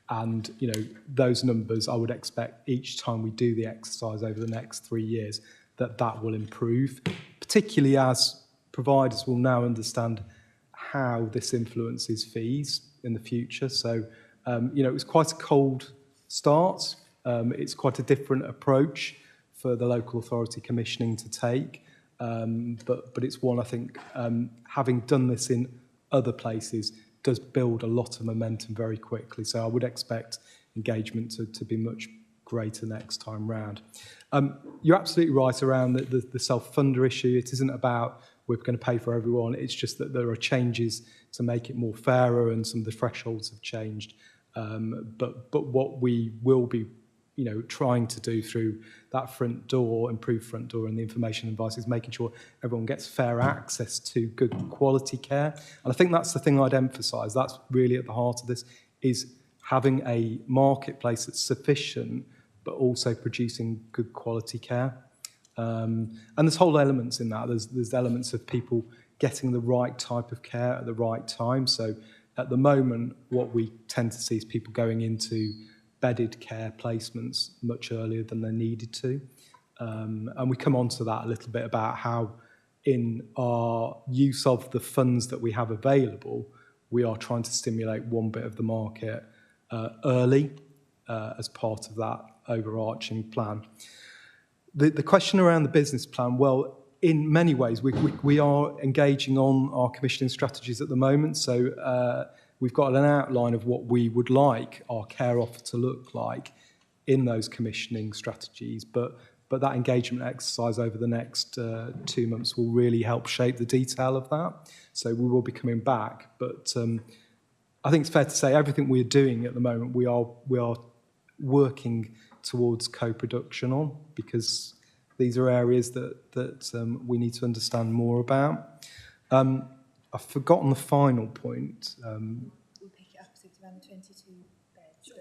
and you know, those numbers I would expect each time we do the exercise over the next 3 years that will improve, particularly as providers will now understand how this influences fees in the future. So you know, it was quite a cold start. It's quite a different approach for the local authority commissioning to take, but it's one I think having done this in other places does build a lot of momentum very quickly. So I would expect engagement to be much greater next time round. You're absolutely right around the self-funder issue. It isn't about we're going to pay for everyone. It's just that there are changes to make it more fairer, and some of the thresholds have changed. But what we will be, you know, trying to do through that front door, improved front door and the information advice is making sure everyone gets fair access to good quality care. And I think that's the thing I'd emphasise. That's really at the heart of this, is having a marketplace that's sufficient but also producing good quality care. And there's whole elements in that. There's elements of people getting the right type of care at the right time. So at the moment, what we tend to see is people going into bedded care placements much earlier than they needed to. And we come on to that a little bit about how in our use of the funds that we have available, we are trying to stimulate one bit of the market early as part of that overarching plan. The question around the business plan, well, in many ways, we are engaging on our commissioning strategies at the moment. So we've got an outline of what we would like our care offer to look like in those commissioning strategies. But that engagement exercise over the next 2 months will really help shape the detail of that. So we will be coming back. But I think it's fair to say everything we're doing at the moment, we are working towards co-production on, because these are areas that we need to understand more about. I've forgotten the final point. We'll pick it up, so it's around 22 beds.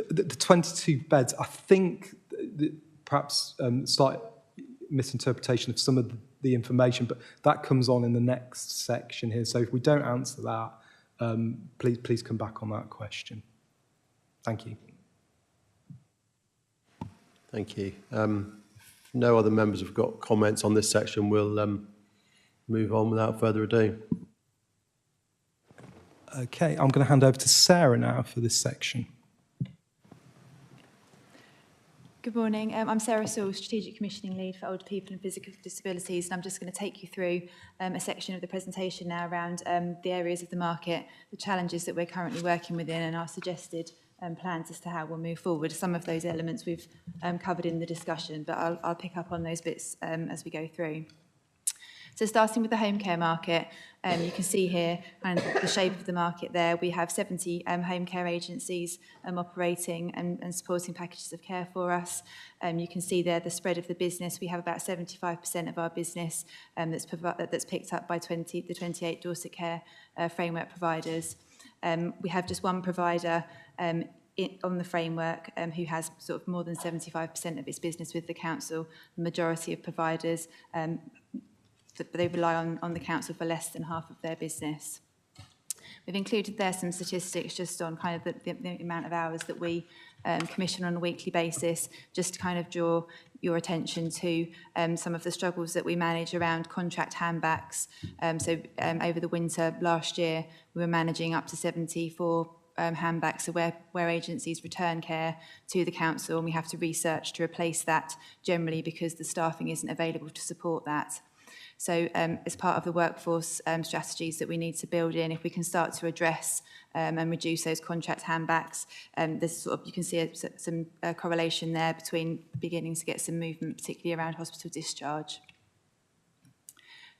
The 22 beds, I think perhaps slight misinterpretation of some of the information, but that comes on in the next section here. So if we don't answer that, please come back on that question. Thank you. Thank you. If no other members have got comments on this section, we'll move on without further ado. Okay, I'm going to hand over to Sarah now for this section. Good morning. I'm Sarah Sewell, Strategic Commissioning Lead for Older People and Physical Disabilities, and I'm just going to take you through a section of the presentation now around the areas of the market, the challenges that we're currently working within, and our suggested plans as to how we'll move forward. Some of those elements we've covered in the discussion, but I'll pick up on those bits as we go through. So starting with the home care market, you can see here and the shape of the market there. We have 70 home care agencies operating and supporting packages of care for us. You can see there the spread of the business. We have about 75% of our business that's picked up by the 28 Dorset Care framework providers. We have just one provider on the framework who has sort of more than 75% of its business with the council. The majority of providers they rely on the council for less than half of their business. We've included there some statistics just on kind of the amount of hours that we commission on a weekly basis, just to kind of draw your attention to some of the struggles that we manage around contract handbacks. So over the winter last year, we were managing up to 74 handback, so where agencies return care to the council, and we have to research to replace that generally because the staffing isn't available to support that. So as part of the workforce strategies that we need to build in, if we can start to address and reduce those contract handbacks, there's you can see some correlation there between beginning to get some movement, particularly around hospital discharge.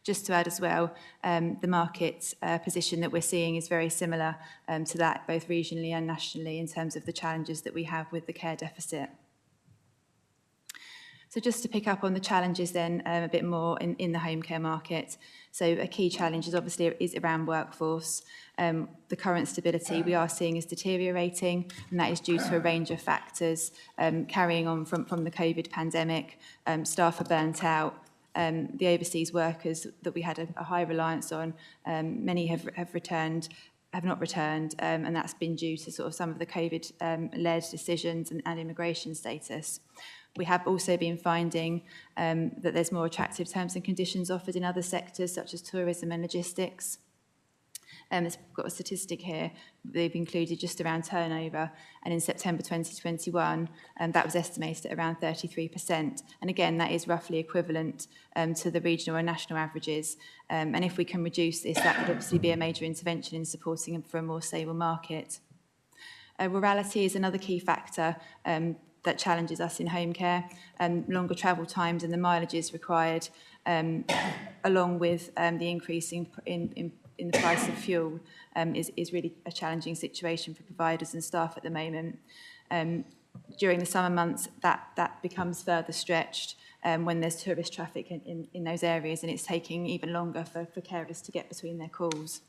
Just to add as well, the market position that we're seeing is very similar to that, both regionally and nationally, in terms of the challenges that we have with the care deficit. So just to pick up on the challenges then a bit more in the home care market. So a key challenge is obviously around workforce. The current stability we are seeing is deteriorating, and that is due to a range of factors carrying on from the COVID pandemic. Staff are burnt out. The overseas workers that we had a high reliance on, many have not returned, and that's been due to sort of some of the COVID-led decisions and immigration status. We have also been finding that there's more attractive terms and conditions offered in other sectors, such as tourism and logistics. It's got a statistic here they've included just around turnover, and in September 2021, that was estimated at around 33%. And again, that is roughly equivalent to the regional and national averages. And if we can reduce this, that would obviously be a major intervention in supporting them for a more stable market. Rurality is another key factor that challenges us in home care. Longer travel times and the mileages required, along with the increase in the price of fuel, is really a challenging situation for providers and staff at the moment. During the summer months, that becomes further stretched when there's tourist traffic in those areas, and it's taking even longer for carers to get between their calls.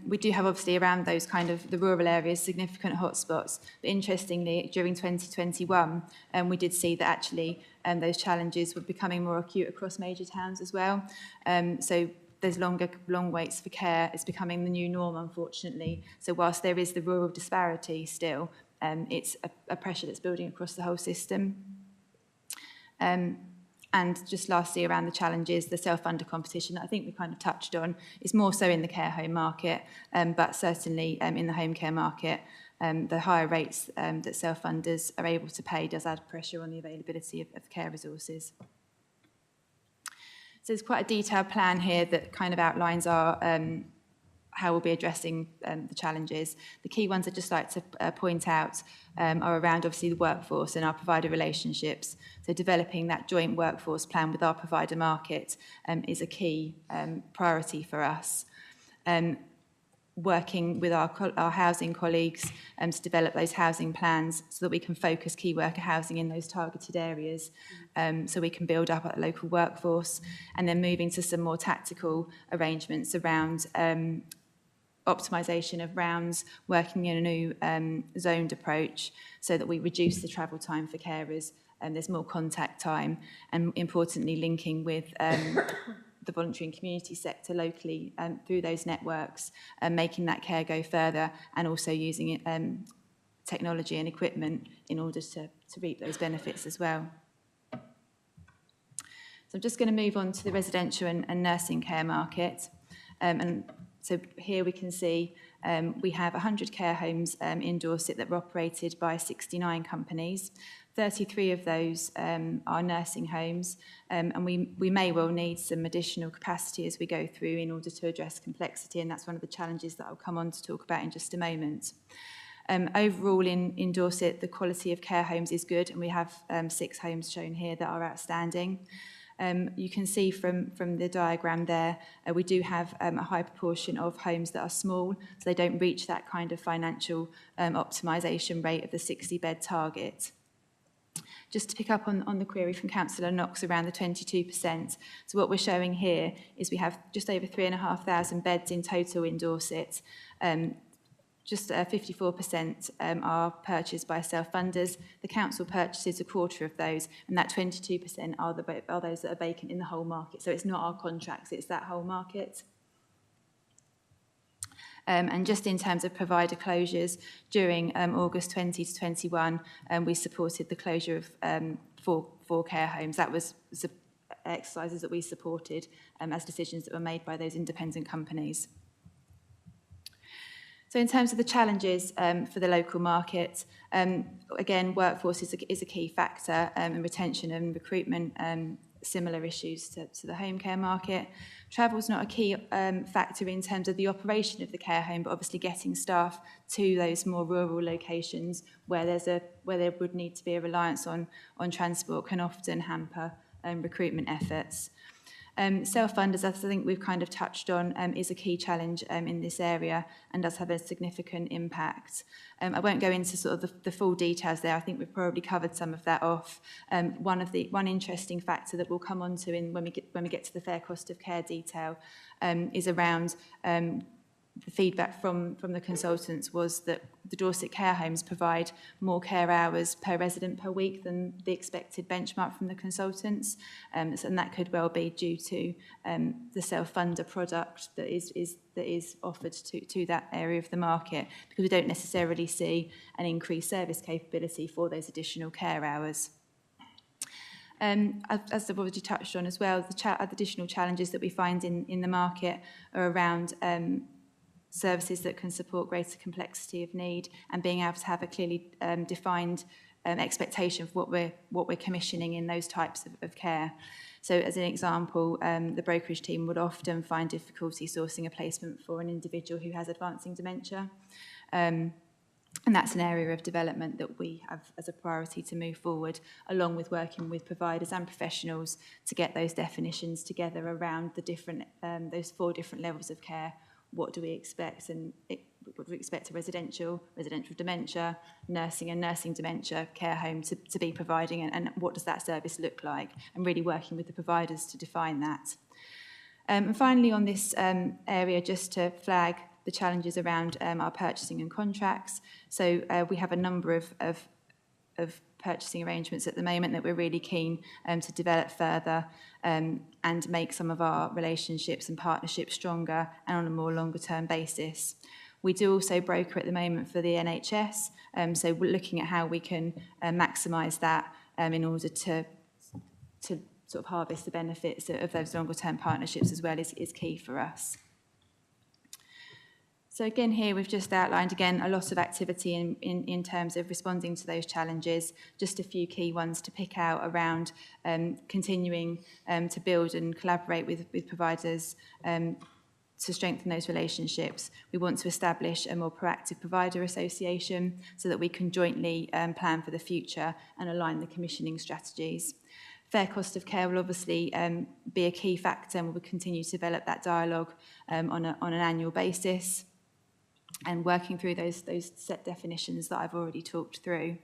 We do have obviously around those kind of the rural areas significant hotspots, but interestingly during 2021 we did see that actually those challenges were becoming more acute across major towns as well. So there's long waits for care. It's becoming the new norm, unfortunately. So whilst there is the rural disparity still, it's a pressure that's building across the whole system. And just lastly, around the challenges, the self-funder competition that I think we kind of touched on is more so in the care home market, but certainly in the home care market, the higher rates that self-funders are able to pay does add pressure on the availability of care resources. So there's quite a detailed plan here that kind of outlines our how we'll be addressing the challenges. The key ones I'd just like to point out are around obviously the workforce and our provider relationships. So developing that joint workforce plan with our provider market is a key priority for us. Working with our housing colleagues to develop those housing plans so that we can focus key worker housing in those targeted areas, so we can build up a local workforce, and then moving to some more tactical arrangements around optimisation of rounds, working in a new zoned approach so that we reduce the travel time for carers and there's more contact time, and importantly linking with the voluntary and community sector locally through those networks, and making that care go further, and also using it, technology and equipment in order to reap those benefits as well. So I'm just going to move on to the residential and nursing care market. And so here we can see we have 100 care homes in Dorset that were operated by 69 companies. 33 of those are nursing homes, and we may well need some additional capacity as we go through in order to address complexity, and that's one of the challenges that I'll come on to talk about in just a moment. Overall in Dorset, the quality of care homes is good, and we have 6 homes shown here that are outstanding. You can see from the diagram there, we do have a high proportion of homes that are small, so they don't reach that kind of financial optimisation rate of the 60-bed target. Just to pick up on the query from Councillor Knox around the 22%. So what we're showing here is we have just over 3,500 beds in total in Dorset. Just 54% are purchased by self-funders. The council purchases a quarter of those, and that 22% are those that are vacant in the whole market. So it's not our contracts, it's that whole market. And just in terms of provider closures, during August 20 to 21, we supported the closure of 4 care homes. That was exercises that we supported as decisions that were made by those independent companies. So in terms of the challenges for the local market, again, workforce is a key factor, and retention and recruitment, similar issues to the home care market. Travel is not a key factor in terms of the operation of the care home, but obviously getting staff to those more rural locations where there would need to be a reliance on transport can often hamper recruitment efforts. Self-funders, as I think we've kind of touched on, is a key challenge in this area and does have a significant impact. I won't go into sort of the full details there. I think we've probably covered some of that off. One interesting factor that we'll come on to when we get to the fair cost of care detail is around the feedback from the consultants was that the Dorset care homes provide more care hours per resident per week than the expected benchmark from the consultants, and that could well be due to the self-funder product that is offered to that area of the market, because we don't necessarily see an increased service capability for those additional care hours. As I've already touched on as well, the additional challenges that we find in the market are around services that can support greater complexity of need and being able to have a clearly defined expectation of what we're commissioning in those types of care. So as an example, the brokerage team would often find difficulty sourcing a placement for an individual who has advancing dementia. And that's an area of development that we have as a priority to move forward, along with working with providers and professionals to get those definitions together around the different, those 4 different levels of care. What do we expect? What do we expect a residential dementia, nursing and nursing dementia care home to be providing, and what does that service look like? And really working with the providers to define that. And finally, on this area, just to flag the challenges around our purchasing and contracts. So we have a number of purchasing arrangements at the moment that we're really keen to develop further and make some of our relationships and partnerships stronger and on a more longer term basis. We do also broker at the moment for the NHS, so we're looking at how we can maximise that in order to sort of harvest the benefits of those longer term partnerships as well is key for us. So again, here we've just outlined, again, a lot of activity in terms of responding to those challenges. Just a few key ones to pick out around continuing to build and collaborate with providers to strengthen those relationships. We want to establish a more proactive provider association so that we can jointly plan for the future and align the commissioning strategies. Fair cost of care will obviously be a key factor, and we will continue to develop that dialogue on an annual basis, and working through those set definitions that I've already talked through.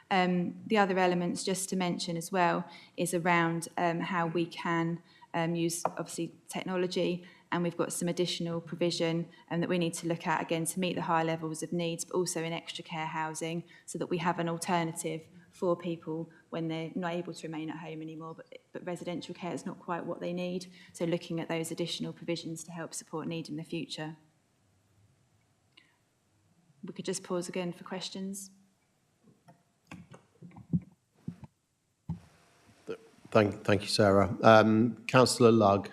The other elements, just to mention as well, is around how we can use, obviously, technology, and we've got some additional provision that we need to look at, again, to meet the high levels of needs, but also in extra care housing, so that we have an alternative for people when they're not able to remain at home anymore, but residential care is not quite what they need. So looking at those additional provisions to help support need in the future. We could just pause again for questions. Thank you, Sarah. Councillor Lugg.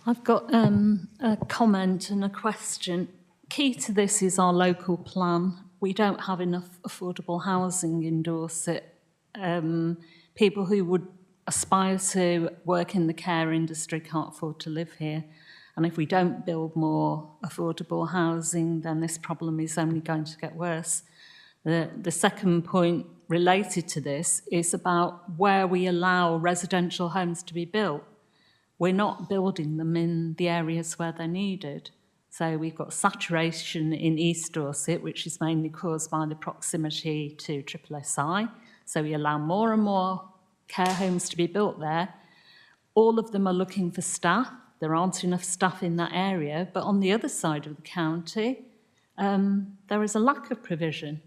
I've got a comment and a question. Key to this is our local plan. We don't have enough affordable housing in Dorset. People who would aspire to work in the care industry can't afford to live here. And if we don't build more affordable housing, then this problem is only going to get worse. The second point related to this is about where we allow residential homes to be built. We're not building them in the areas where they're needed. So we've got saturation in East Dorset, which is mainly caused by the proximity to SSSI. So we allow more and more care homes to be built there. All of them are looking for staff. There aren't enough staff in that area, but on the other side of the county, there is a lack of provision.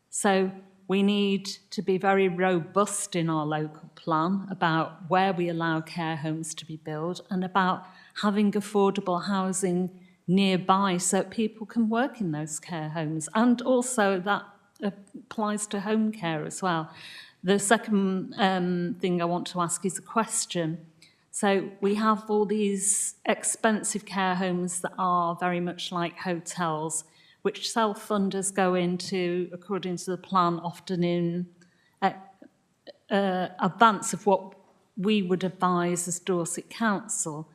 So we need to be very robust in our local plan about where we allow care homes to be built and about having affordable housing nearby so that people can work in those care homes. And also that applies to home care as well. The second thing I want to ask is a question. So we have all these expensive care homes that are very much like hotels, which self-funders go into, according to the plan, often in advance of what we would advise as Dorset Council.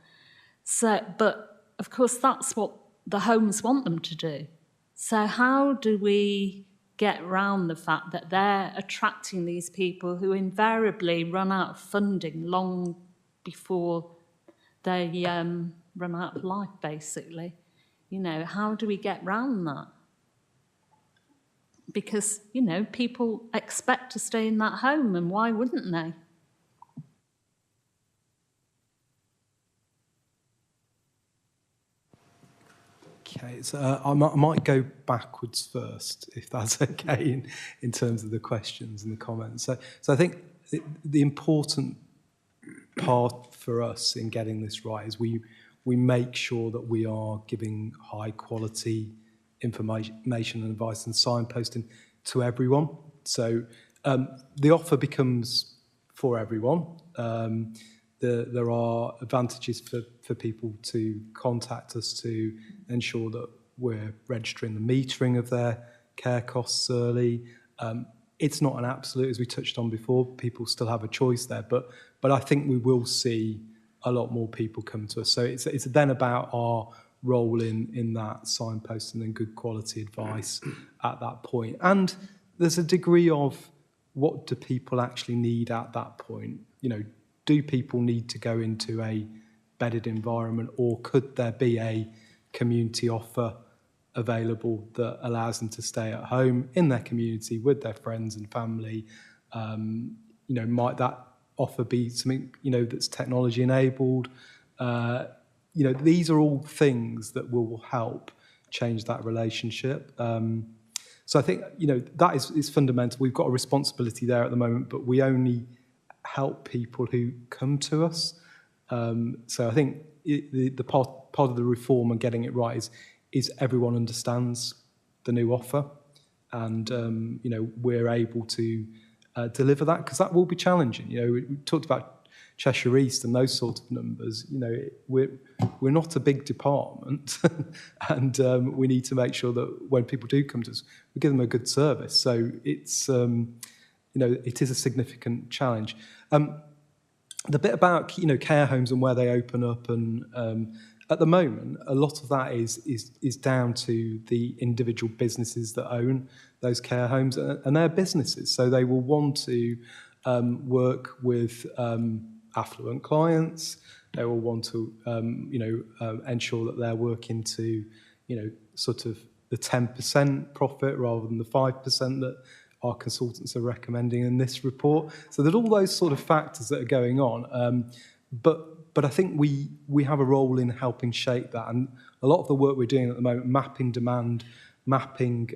So, but of course, that's what the homes want them to do. So how do we get around the fact that they're attracting these people who invariably run out of funding long before they run out of life, basically? You know, how do we get round that? Because, you know, people expect to stay in that home, and why wouldn't they? Okay, so I might go backwards first, if that's okay, in terms of the questions and the comments. So I think the important part for us in getting this right is we make sure that we are giving high quality information and advice and signposting to everyone. So the offer becomes for everyone. There are advantages for people to contact us to ensure that we're registering the metering of their care costs early. It's not an absolute, as we touched on before. People still have a choice there, but I think we will see a lot more people come to us. So it's then about our role in that signposting and good quality advice at that point. And there's a degree of what do people actually need at that point? You know, do people need to go into a bedded environment, or could there be a community offer available that allows them to stay at home in their community with their friends and family? You know, might that offer be something, you know, that's technology enabled? You know, these are all things that will help change that relationship. So I think, you know, that is fundamental. We've got a responsibility there at the moment, but we only help people who come to us. So I think the part of the reform and getting it right is everyone understands the new offer, and you know, we're able to deliver that, because that will be challenging. You know, we talked about Cheshire East and those sort of numbers. You know, we're not a big department, and we need to make sure that when people do come to us, we give them a good service. So it's you know, it is a significant challenge. The bit about, you know, care homes and where they open up, and at the moment, a lot of that is down to the individual businesses that own those care homes, and they're businesses, so they will want to work with affluent clients. They will want to, you know, ensure that they're working to, you know, sort of the 10% profit rather than the 5% that our consultants are recommending in this report. So there's all those sort of factors that are going on. But I think we have a role in helping shape that. And a lot of the work we're doing at the moment, mapping demand, mapping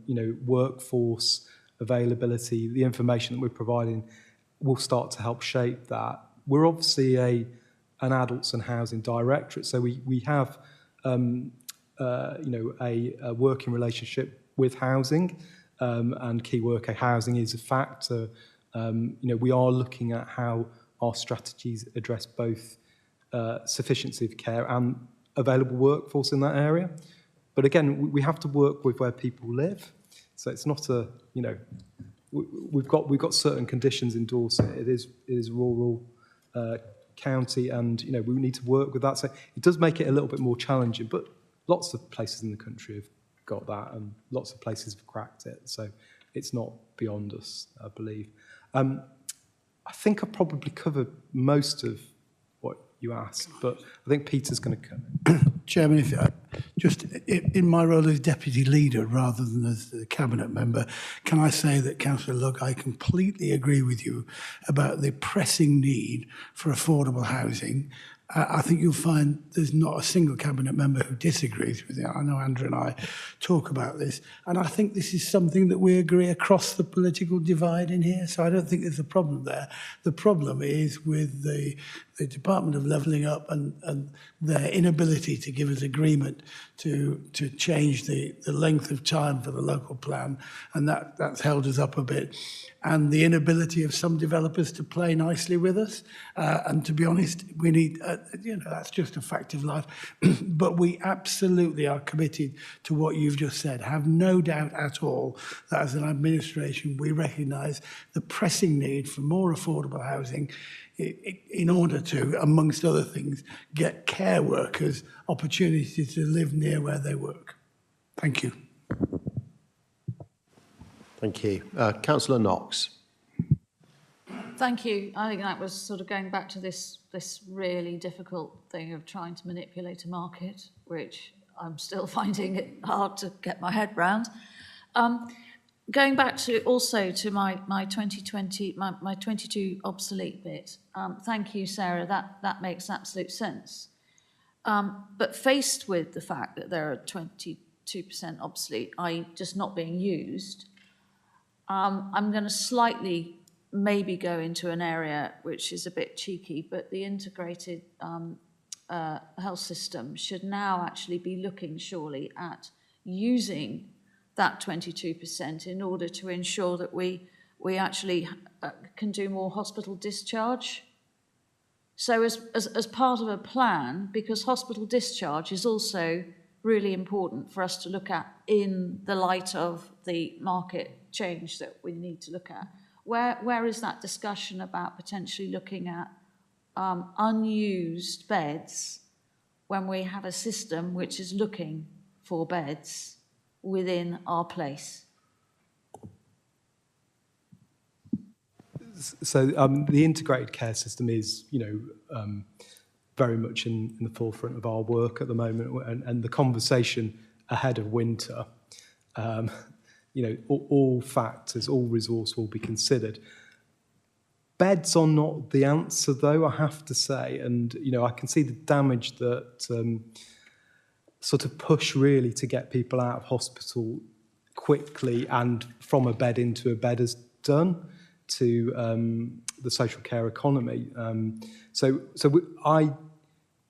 you know, workforce availability, the information that we're providing will start to help shape that. We're obviously an adults and housing directorate, so we have you know, a working relationship with housing. And key worker housing is a factor. You know, we are looking at how our strategies address both sufficiency of care and available workforce in that area. But again, we have to work with where people live. So it's not a, you know, we've got certain conditions in Dorset. It is rural county, and you know, we need to work with that. So it does make it a little bit more challenging. But lots of places in the country have got that, and lots of places have cracked it, so it's not beyond us, I believe. I think I probably covered most of what you asked, but I think Peter's going to come in. Chairman, if just in my role as deputy leader rather than as the cabinet member, can I say that, Councillor Lugg, I completely agree with you about the pressing need for affordable housing. I think you'll find there's not a single cabinet member who disagrees with it. I know Andrew and I talk about this, and I think this is something that we agree across the political divide in here, so I don't think there's a problem there. The problem is with the Department of Levelling Up and their inability to give us agreement to change the length of time for the local plan, and that's held us up a bit. And the inability of some developers to play nicely with us. And to be honest, we need, that's just a fact of life. But we absolutely are committed to what you've just said. Have no doubt at all that as an administration, we recognise the pressing need for more affordable housing in order to, amongst other things, get care workers opportunities to live near where they work. Thank you. Thank you. Councillor Knox. Thank you. I think that was sort of going back to this really difficult thing of trying to manipulate a market, which I'm still finding it hard to get my head round. Going back to also to my 2020, my 22 obsolete bit. Thank you, Sarah. That makes absolute sense. But faced with the fact that there are 22% obsolete, i.e. just not being used, I'm going to slightly maybe go into an area which is a bit cheeky, but the integrated health system should now actually be looking surely at using that 22% in order to ensure that we actually can do more hospital discharge. So as part of a plan, because hospital discharge is also really important for us to look at in the light of the market change that we need to look at. Where is that discussion about potentially looking at unused beds when we have a system which is looking for beds within our place? So the integrated care system is, very much in the forefront of our work at the moment, and the conversation ahead of winter. All factors, all resource will be considered. Beds are not the answer, though, I have to say. And, I can see the damage that sort of push really to get people out of hospital quickly and from a bed into a bed has done to the social care economy. I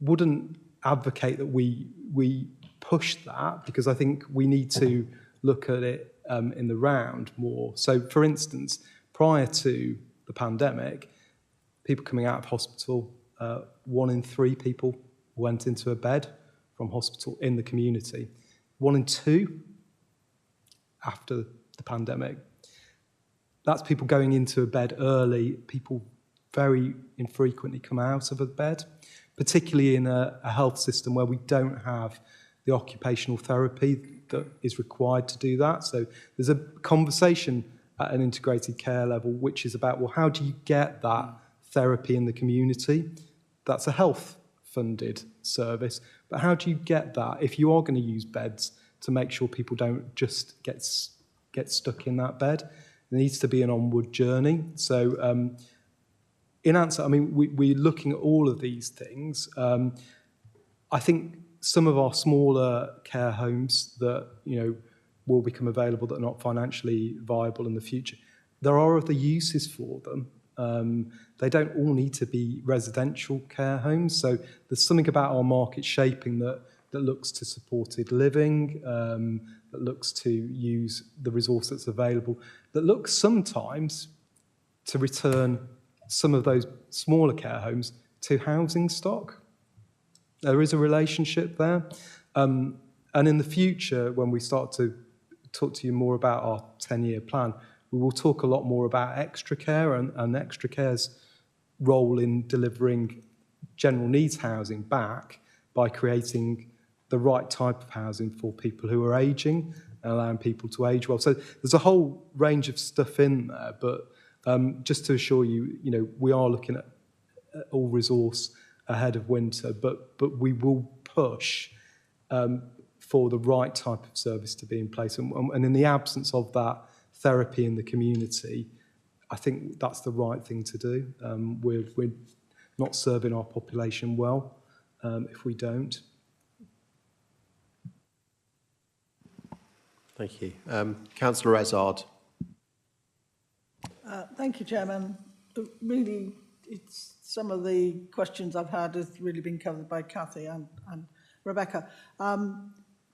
wouldn't advocate that we push that, because I think we need to look at it in the round more. So, for instance, prior to the pandemic, people coming out of hospital, 1 in 3 people went into a bed from hospital in the community. 1 in 2 after the pandemic. That's people going into a bed early. People very infrequently come out of a bed, particularly in a health system where we don't have the occupational therapy that is required to do that. So there's a conversation at an integrated care level which is about, well, how do you get that therapy in the community? That's a health-funded service, but how do you get that if you are going to use beds to make sure people don't just get stuck in that bed? There needs to be an onward journey. So in answer, we're looking at all of these things. I think some of our smaller care homes that, will become available that are not financially viable in the future, there are other uses for them. They don't all need to be residential care homes. So there's something about our market shaping that looks to supported living, that looks to use the resource that's available, that looks sometimes to return some of those smaller care homes to housing stock. There is a relationship there. And in the future, when we start to talk to you more about our 10-year plan, we will talk a lot more about extra care and extra care's role in delivering general needs housing back by creating the right type of housing for people who are ageing and allowing people to age well. So there's a whole range of stuff in there, but just to assure you, we are looking at all resource ahead of winter, but we will push for the right type of service to be in place. And in the absence of that therapy in the community, I think that's the right thing to do. We're not serving our population well if we don't. Thank you. Councillor Ezard. Thank you, Chairman. Really, it's some of the questions I've had has really been covered by Cathy and Rebecca.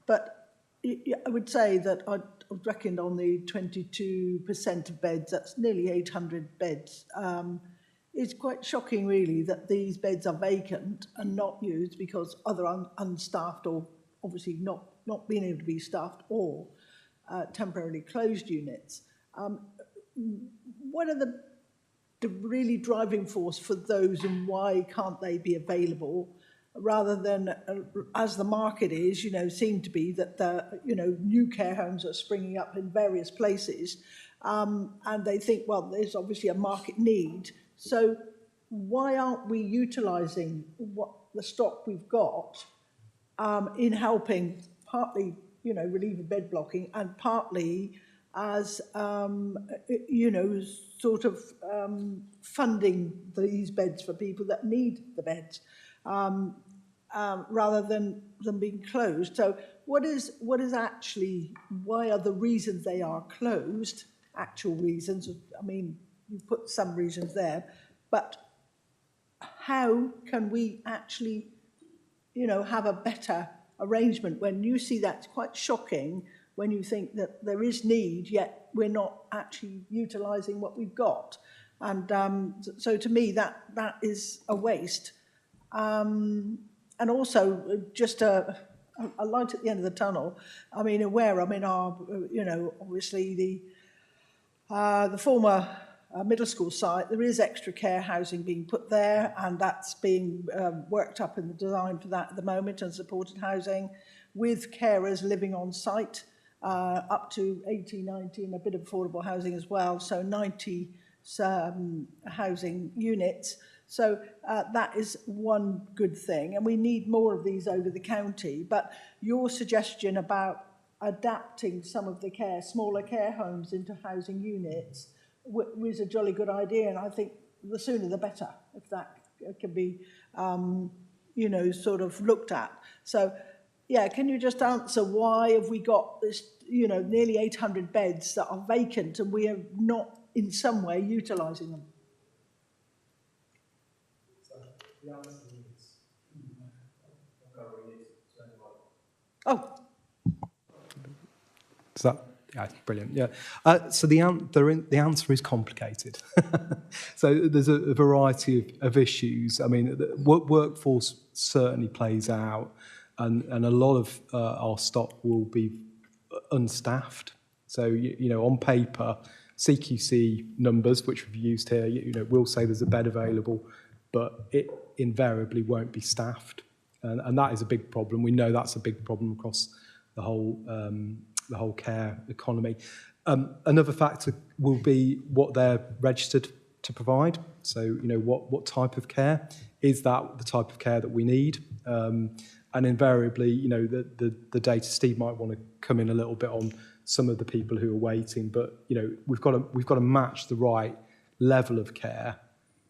But I would say that I reckoned on the 22% of beds, that's nearly 800 beds. It's quite shocking, really, that these beds are vacant and not used because other unstaffed or obviously not being able to be staffed or temporarily closed units. What are the really driving force for those, and why can't they be available, rather than as the market is, seem to be that new care homes are springing up in various places, and they think, well, there's obviously a market need. So why aren't we utilising what the stock we've got in helping partly, relieve of bed blocking, and partly as, sort of funding these beds for people that need the beds, rather than them being closed. So what is actually, why are the reasons they are closed, actual reasons? I mean, you put some reasons there, but how can we actually, have a better arrangement when you see that's quite shocking, when you think that there is need, yet we're not actually utilising what we've got. And so to me, that is a waste. And also just a light at the end of the tunnel. I mean, our, obviously the former middle school site, there is extra care housing being put there, and that's being worked up in the design for that at the moment, and supported housing with carers living on site. Up to 80, 90, and a bit of affordable housing as well, so 90 housing units. So that is one good thing, and we need more of these over the county. But your suggestion about adapting some of the smaller care homes into housing units was a jolly good idea, and I think the sooner the better, if that can be, sort of looked at. So, yeah, can you just answer why have we got this, nearly 800 beds that are vacant and we are not in some way utilising them? Oh. Is that, yeah, brilliant, yeah. So the answer is complicated. So there's a variety of issues. I mean, the workforce certainly plays out, and a lot of our stock will be unstaffed. So, on paper, CQC numbers, which we've used here, will say there's a bed available, but it invariably won't be staffed. And that is a big problem. We know that's a big problem across the whole care economy. Another factor will be what they're registered to provide. So, what type of care? Is that the type of care that we need? And invariably, the data, Steve might want to come in a little bit on some of the people who are waiting, but we've got to match the right level of care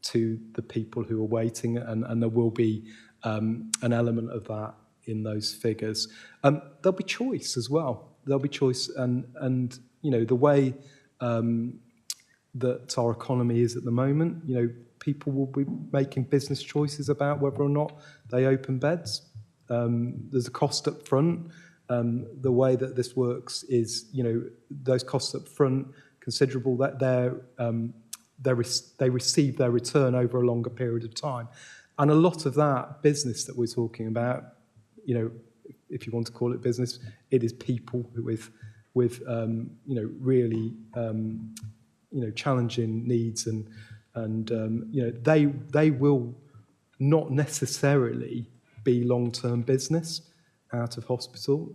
to the people who are waiting, and there will be an element of that in those figures. There'll be choice as well. There'll be choice, and the way that our economy is at the moment, people will be making business choices about whether or not they open beds. There's a cost up front. The way that this works is, those costs up front, considerable, that they receive their return over a longer period of time. And a lot of that business that we're talking about, if you want to call it business, it is people with really challenging needs, and they will not necessarily be long-term business out of hospital.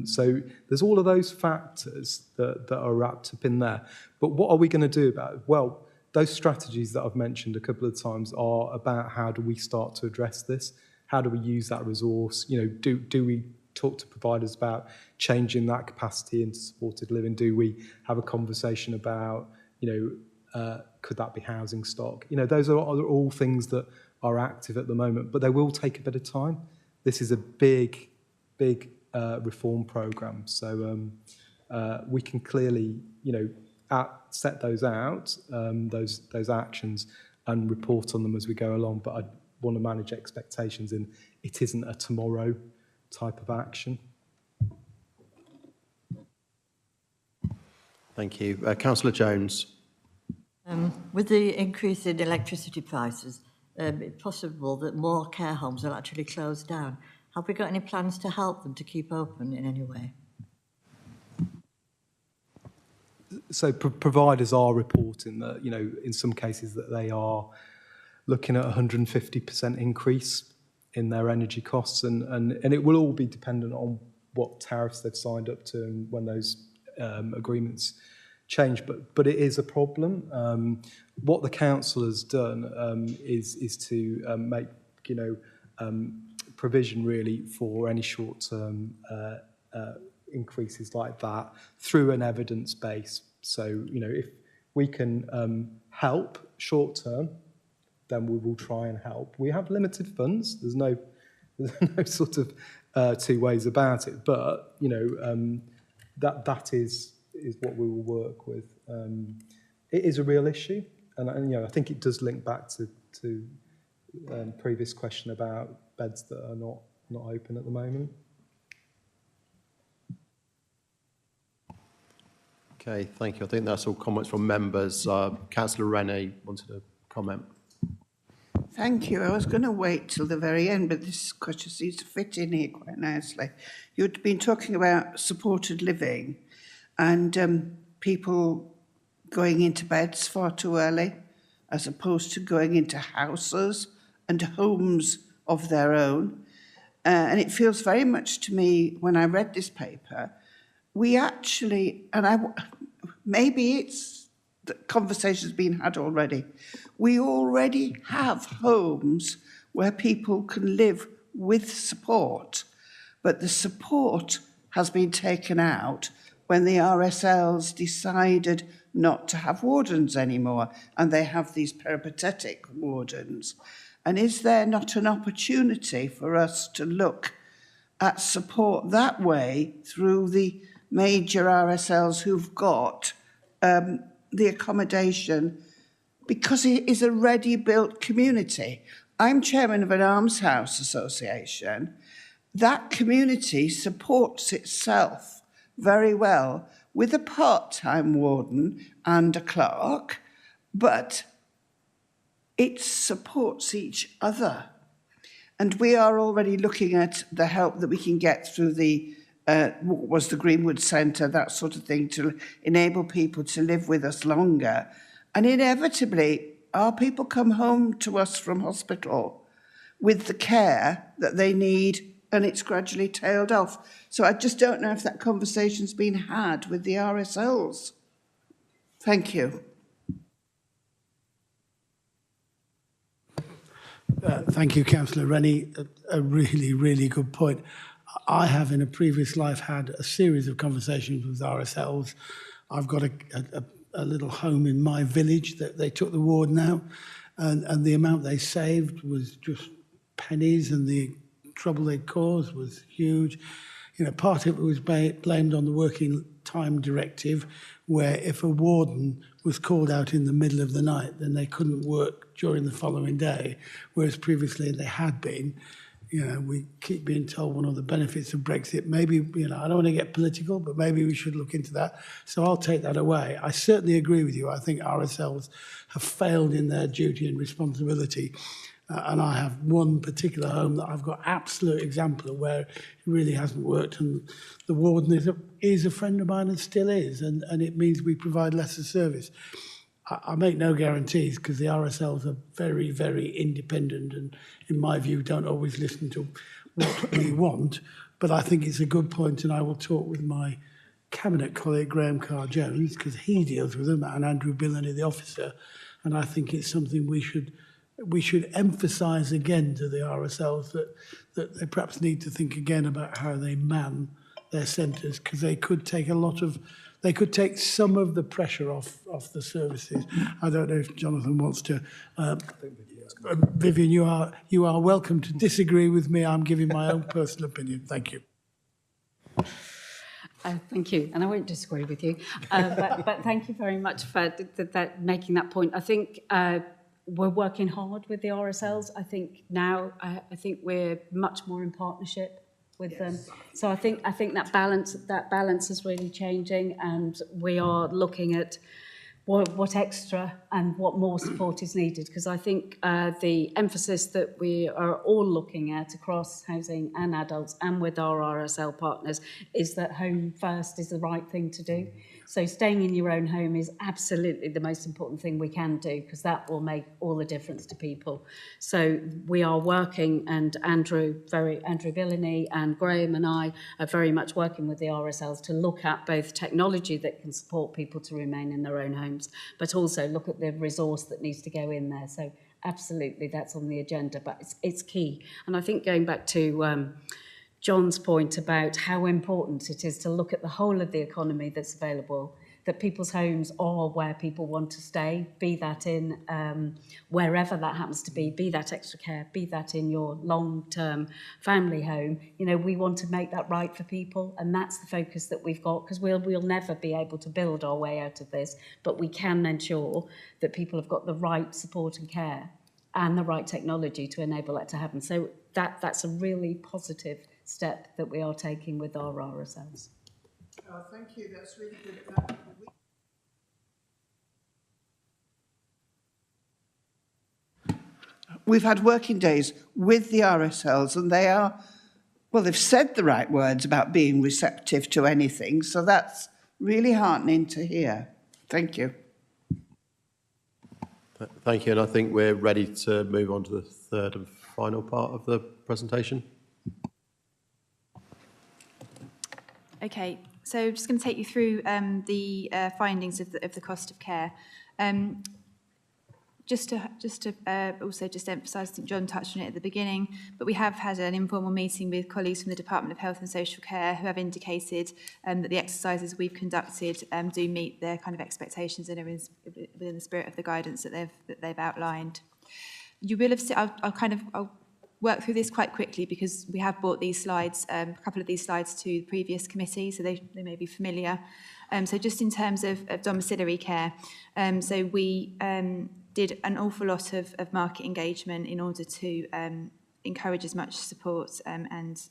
So there's all of those factors that are wrapped up in there. But what are we going to do about it? Well, those strategies that I've mentioned a couple of times are about how do we start to address this? How do we use that resource? Do we talk to providers about changing that capacity into supported living? Do we have a conversation about, could that be housing stock? Those are all things that are active at the moment, but they will take a bit of time. This is a big reform programme, so we can clearly, set those out, those actions, and report on them as we go along. But I want to manage expectations, and it isn't a tomorrow type of action. Thank you. Councillor Jones. With the increase in electricity prices, it's possible that more care homes will actually close down. Have we got any plans to help them to keep open in any way? So providers are reporting that, you know, in some cases that they are looking at 150% increase in their energy costs, and it will all be dependent on what tariffs they've signed up to and when those agreements change. But it is a problem. What the council has done is to make, you know, provision really for any short-term increases like that through an evidence base. So, you know, if we can help short-term, then we will try and help. We have limited funds. There's no sort of two ways about it. But, you know, that is what we will work with. It is a real issue. And you know, I think it does link back to previous question about beds that are not open at the moment. Okay, thank you. I think that's all comments from members. Councillor Rennie wanted to comment. Thank you. I was going to wait till the very end, but this question seems to fit in here quite nicely. You'd been talking about supported living and people going into beds far too early, as opposed to going into houses and homes of their own. And it feels very much to me, when I read this paper, we actually, maybe it's the conversation's been had already, we already have homes where people can live with support, but the support has been taken out when the RSLs decided not to have wardens anymore, and they have these peripatetic wardens. And is there not an opportunity for us to look at support that way through the major RSLs who've got the accommodation, because it is a ready-built community? I'm chairman of an almshouse association. That community supports itself very well with a part-time warden and a clerk, but it supports each other. And we are already looking at the help that we can get through the what was the Greenwood Centre, that sort of thing, to enable people to live with us longer. And inevitably, our people come home to us from hospital with the care that they need, and it's gradually tailed off. So I just don't know if that conversation's been had with the RSLs. Thank you. Thank you, Councillor Rennie. A really, really good point. I have, in a previous life, had a series of conversations with RSLs. I've got a little home in my village that they took the warden out, and the amount they saved was just pennies, and the trouble they caused was huge. You know, part of it was blamed on the Working Time Directive, where if a warden was called out in the middle of the night, then they couldn't work during the following day, whereas previously they had been. You know, we keep being told one of the benefits of Brexit. Maybe, you know, I don't want to get political, but maybe we should look into that. So I'll take that away. I certainly agree with you. I think RSLs have failed in their duty and responsibility. And I have one particular home that I've got absolute example of where it really hasn't worked. And the warden is a friend of mine and still is. And it means we provide lesser service. I make no guarantees because the RSLs are very, very independent and, in my view, don't always listen to what we want. But I think it's a good point, and I will talk with my cabinet colleague, Graham Carr-Jones, because he deals with them, and Andrew Billany, the officer. And I think it's something we should emphasise again to the RSLs that they perhaps need to think again about how they man their centres, because they could take some of the pressure off the services. I don't know if Jonathan wants to. Vivian, you are welcome to disagree with me. I'm giving my own personal opinion. Thank you. Thank you, and I won't disagree with you, but thank you very much for making that point. I think we're working hard with the RSLs. I think now, I think we're much more in partnership with them. So I think that balance is really changing, and we are looking at what extra and what more support is needed, because I think the emphasis that we are all looking at across housing and adults and with our RSL partners is that home first is the right thing to do. So staying in your own home is absolutely the most important thing we can do, because that will make all the difference to people. So we are working, and Andrew Billany and Graham and I are very much working with the RSLs to look at both technology that can support people to remain in their own homes, but also look at the resource that needs to go in there. So absolutely, that's on the agenda, but it's key. And I think going back to John's point about how important it is to look at the whole of the economy that's available, that people's homes are where people want to stay, be that in wherever that happens to be that extra care, be that in your long-term family home. You know, we want to make that right for people, and that's the focus that we've got, because we'll never be able to build our way out of this, but we can ensure that people have got the right support and care and the right technology to enable that to happen. So that's a really positive step that we are taking with our RSLs. Thank you, that's really good. We've had working days with the RSLs, and they are, well, they've said the right words about being receptive to anything, so that's really heartening to hear. Thank you. Thank you, and I think we're ready to move on to the third and final part of the presentation. Okay, so I'm just going to take you through the findings of the cost of care. Just to emphasise, I think John touched on it at the beginning, but we have had an informal meeting with colleagues from the Department of Health and Social Care who have indicated that the exercises we've conducted do meet their kind of expectations and are within the spirit of the guidance that they've outlined. You will have seen, I'll work through this quite quickly because we have brought these slides, a couple of these slides to the previous committee, so they may be familiar. So just in terms of domiciliary care, so we did an awful lot of market engagement in order to encourage as much support and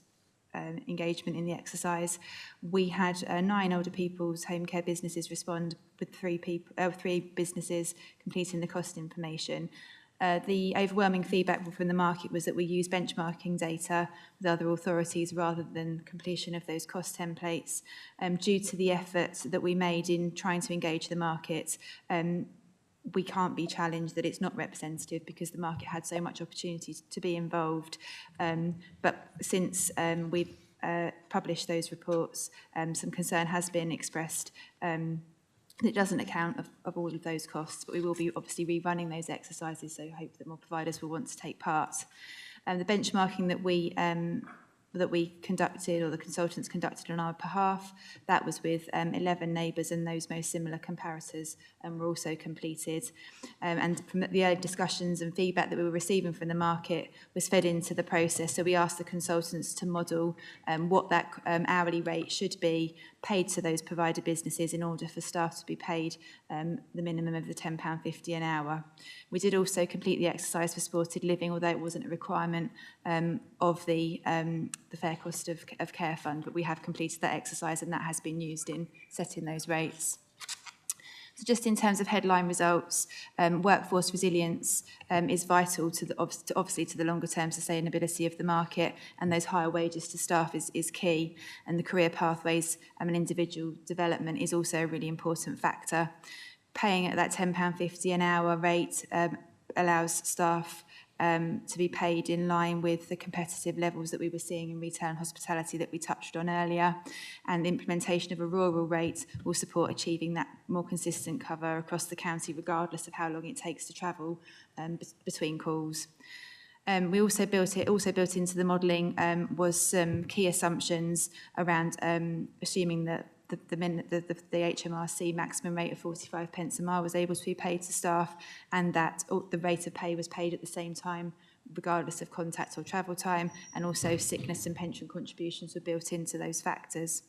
engagement in the exercise. We had 9 older people's home care businesses respond, with 3 businesses completing the cost information. The overwhelming feedback from the market was that we use benchmarking data with other authorities rather than completion of those cost templates. Due to the effort that we made in trying to engage the market, we can't be challenged that it's not representative because the market had so much opportunity to be involved. But since we've published those reports, some concern has been expressed. It doesn't account of all of those costs, but we will be obviously rerunning those exercises, so I hope that more providers will want to take part. The benchmarking that we conducted, or the consultants conducted on our behalf, that was with 11 neighbours, and those most similar comparators were also completed. And from the early discussions and feedback that we were receiving from the market was fed into the process. So we asked the consultants to model what that hourly rate should be paid to those provider businesses in order for staff to be paid the minimum of the £10.50 an hour. We did also complete the exercise for supported living, although it wasn't a requirement of the Fair Cost of Care Fund, but we have completed that exercise and that has been used in setting those rates. So just in terms of headline results, workforce resilience is vital to obviously to the longer term sustainability of the market, and those higher wages to staff is key. And the career pathways and individual development is also a really important factor. Paying at that £10.50 an hour rate allows staff to be paid in line with the competitive levels that we were seeing in retail and hospitality that we touched on earlier. And the implementation of a rural rate will support achieving that more consistent cover across the county, regardless of how long it takes to travel between calls. We also built into the modelling was some key assumptions around assuming that the HMRC maximum rate of 45 pence a mile was able to be paid to staff, and that the rate of pay was paid at the same time regardless of contact or travel time, and also sickness and pension contributions were built into those factors.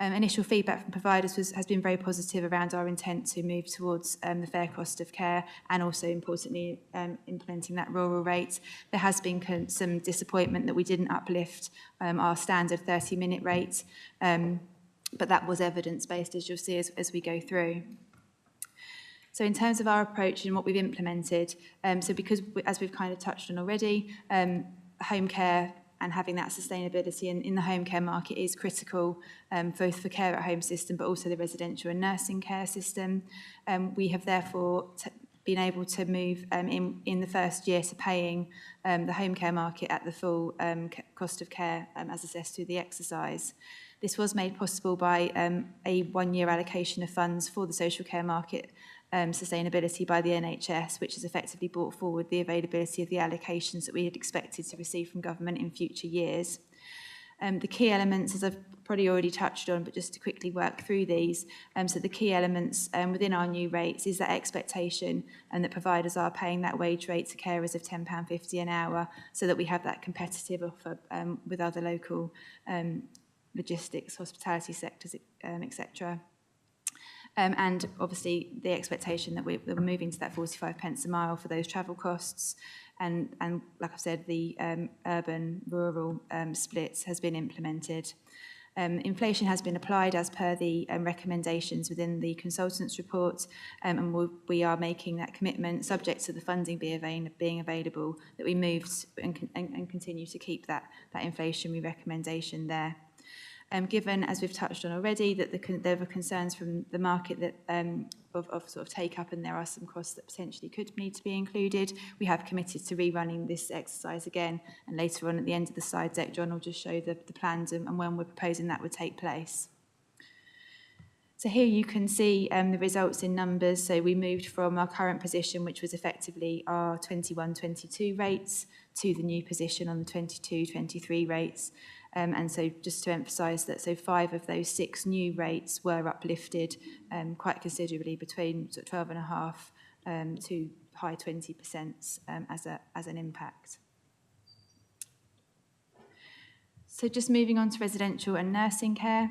Initial feedback from providers has been very positive around our intent to move towards the fair cost of care and also, importantly, implementing that rural rate. There has been some disappointment that we didn't uplift our standard 30-minute rate, but that was evidence-based, as you'll see as we go through. So in terms of our approach and what we've implemented, so because, as we've kind of touched on already, home care and having that sustainability in the home care market is critical, both for care at home system, but also the residential and nursing care system. We have therefore been able to move in the first year to paying the home care market at the full cost of care as assessed through the exercise. This was made possible by a one-year allocation of funds for the social care market sustainability by the NHS, which has effectively brought forward the availability of the allocations that we had expected to receive from government in future years. The key elements, as I've probably already touched on, but just to quickly work through these, so the key elements within our new rates is that expectation and that providers are paying that wage rate to carers of £10.50 an hour so that we have that competitive offer with other local logistics, hospitality sectors, etc. And obviously the expectation that we're moving to that 45 pence a mile for those travel costs. And like I've said, the urban-rural split has been implemented. Inflation has been applied as per the recommendations within the consultants' report, and we are making that commitment, subject to the funding being available, that we moved and continue to keep that inflationary recommendation there. Given, as we've touched on already, that there were concerns from the market that of sort of take-up and there are some costs that potentially could need to be included, we have committed to rerunning this exercise again, and later on at the end of the slide deck, John will just show the plans and when we're proposing that would take place. So here you can see the results in numbers. So we moved from our current position, which was effectively our 21-22 rates, to the new position on the 22-23 rates. And so just to emphasise that, so 5 of those 6 new rates were uplifted quite considerably, between sort of 12.5% to high 20% as an impact. So just moving on to residential and nursing care.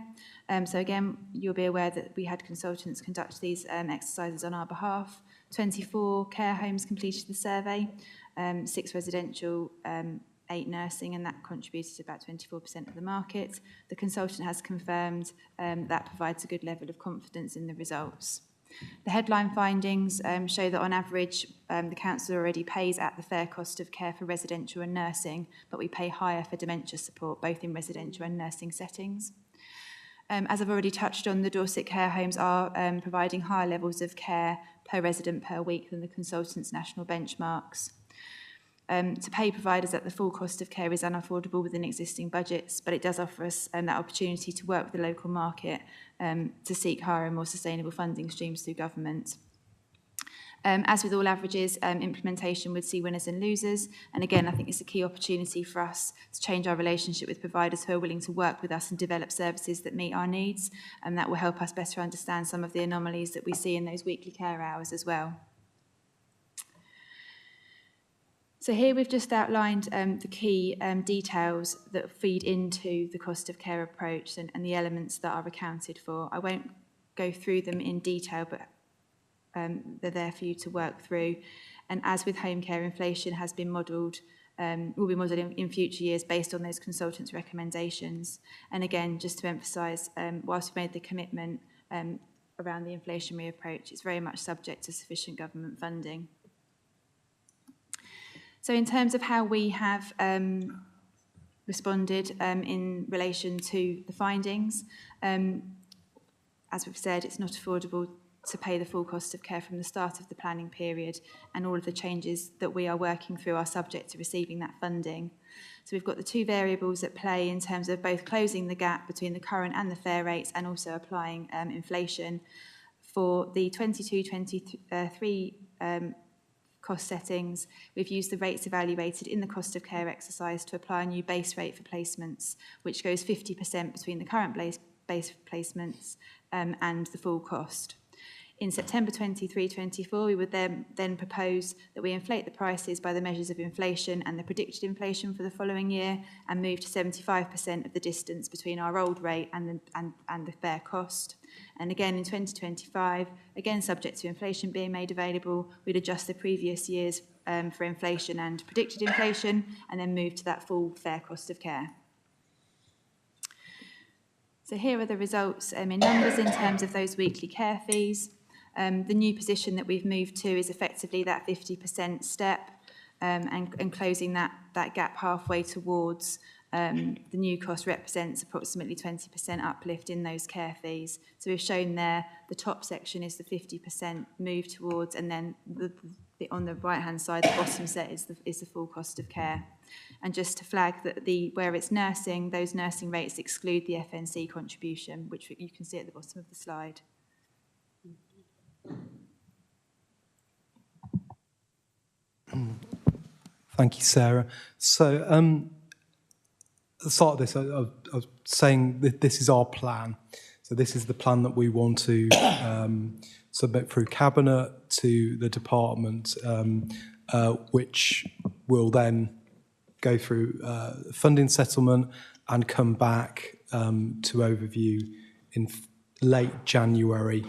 So again, you'll be aware that we had consultants conduct these exercises on our behalf. 24 care homes completed the survey, 6 residential, 8 nursing, and that contributed to about 24% of the market. The consultant has confirmed that provides a good level of confidence in the results. The headline findings show that on average, the council already pays at the fair cost of care for residential and nursing, but we pay higher for dementia support, both in residential and nursing settings. As I've already touched on, the Dorset care homes are providing higher levels of care per resident per week than the consultant's national benchmarks. To pay providers at the full cost of care is unaffordable within existing budgets, but it does offer us that opportunity to work with the local market to seek higher and more sustainable funding streams through government. As with all averages, implementation would see winners and losers. And again, I think it's a key opportunity for us to change our relationship with providers who are willing to work with us and develop services that meet our needs. And that will help us better understand some of the anomalies that we see in those weekly care hours as well. So here we've just outlined the key details that feed into the cost of care approach and the elements that are accounted for. I won't go through them in detail, but they're there for you to work through. And as with home care, inflation has been modelled, will be modelled in future years based on those consultants' recommendations. And again, just to emphasise, whilst we made the commitment around the inflationary approach, it's very much subject to sufficient government funding. So in terms of how we have responded in relation to the findings, as we've said, it's not affordable to pay the full cost of care from the start of the planning period, and all of the changes that we are working through are subject to receiving that funding. So we've got the 2 variables at play in terms of both closing the gap between the current and the fair rates and also applying inflation. For the 22-23 cost settings, we've used the rates evaluated in the cost of care exercise to apply a new base rate for placements, which goes 50% between the current base placements and the full cost. In September 23-24, we would then propose that we inflate the prices by the measures of inflation and the predicted inflation for the following year, and move to 75% of the distance between our old rate and the fair cost. And again in 2025, again subject to inflation being made available, we'd adjust the previous years for inflation and predicted inflation, and then move to that full fair cost of care. So here are the results in numbers in terms of those weekly care fees. The new position that we've moved to is effectively that 50% step, and closing that gap halfway towards the new cost represents approximately 20% uplift in those care fees. So we've shown there the top section is the 50% move towards, and then on the right hand side, the bottom set is the full cost of care. And just to flag that where it's nursing, those nursing rates exclude the FNC contribution, which you can see at the bottom of the slide. Thank you, Sarah. So at the start of this, I was saying that this is our plan. So this is the plan that we want to submit through Cabinet to the department, which will then go through funding settlement and come back to overview in late January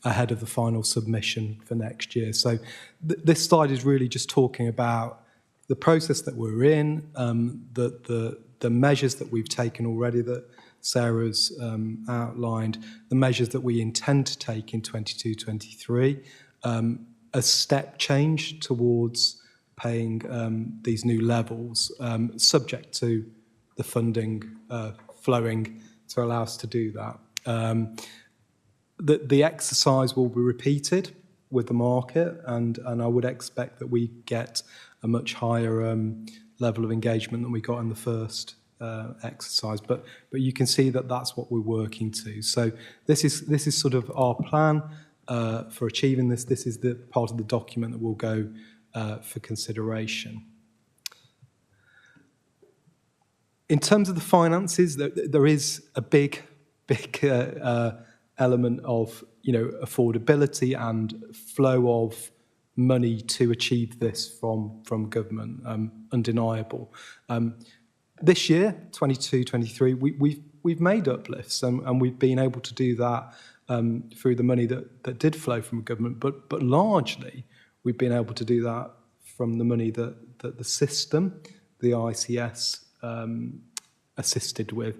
ahead of the final submission for next year. So this slide is really just talking about the process that we're in, the measures that we've taken already that Sarah's outlined, the measures that we intend to take in 22-23, a step change towards paying these new levels, subject to the funding flowing to allow us to do that. The exercise will be repeated with the market, and I would expect that we get a much higher level of engagement than we got in the first exercise. But you can see that that's what we're working to. So this is sort of our plan for achieving this. This is the part of the document that will go for consideration. In terms of the finances, there is a big element of affordability and flow of money to achieve this from government, undeniable. This year, 22-23, we've made uplifts, and we've been able to do that through the money that did flow from government, but largely we've been able to do that from the money that the system, the ICS, assisted with.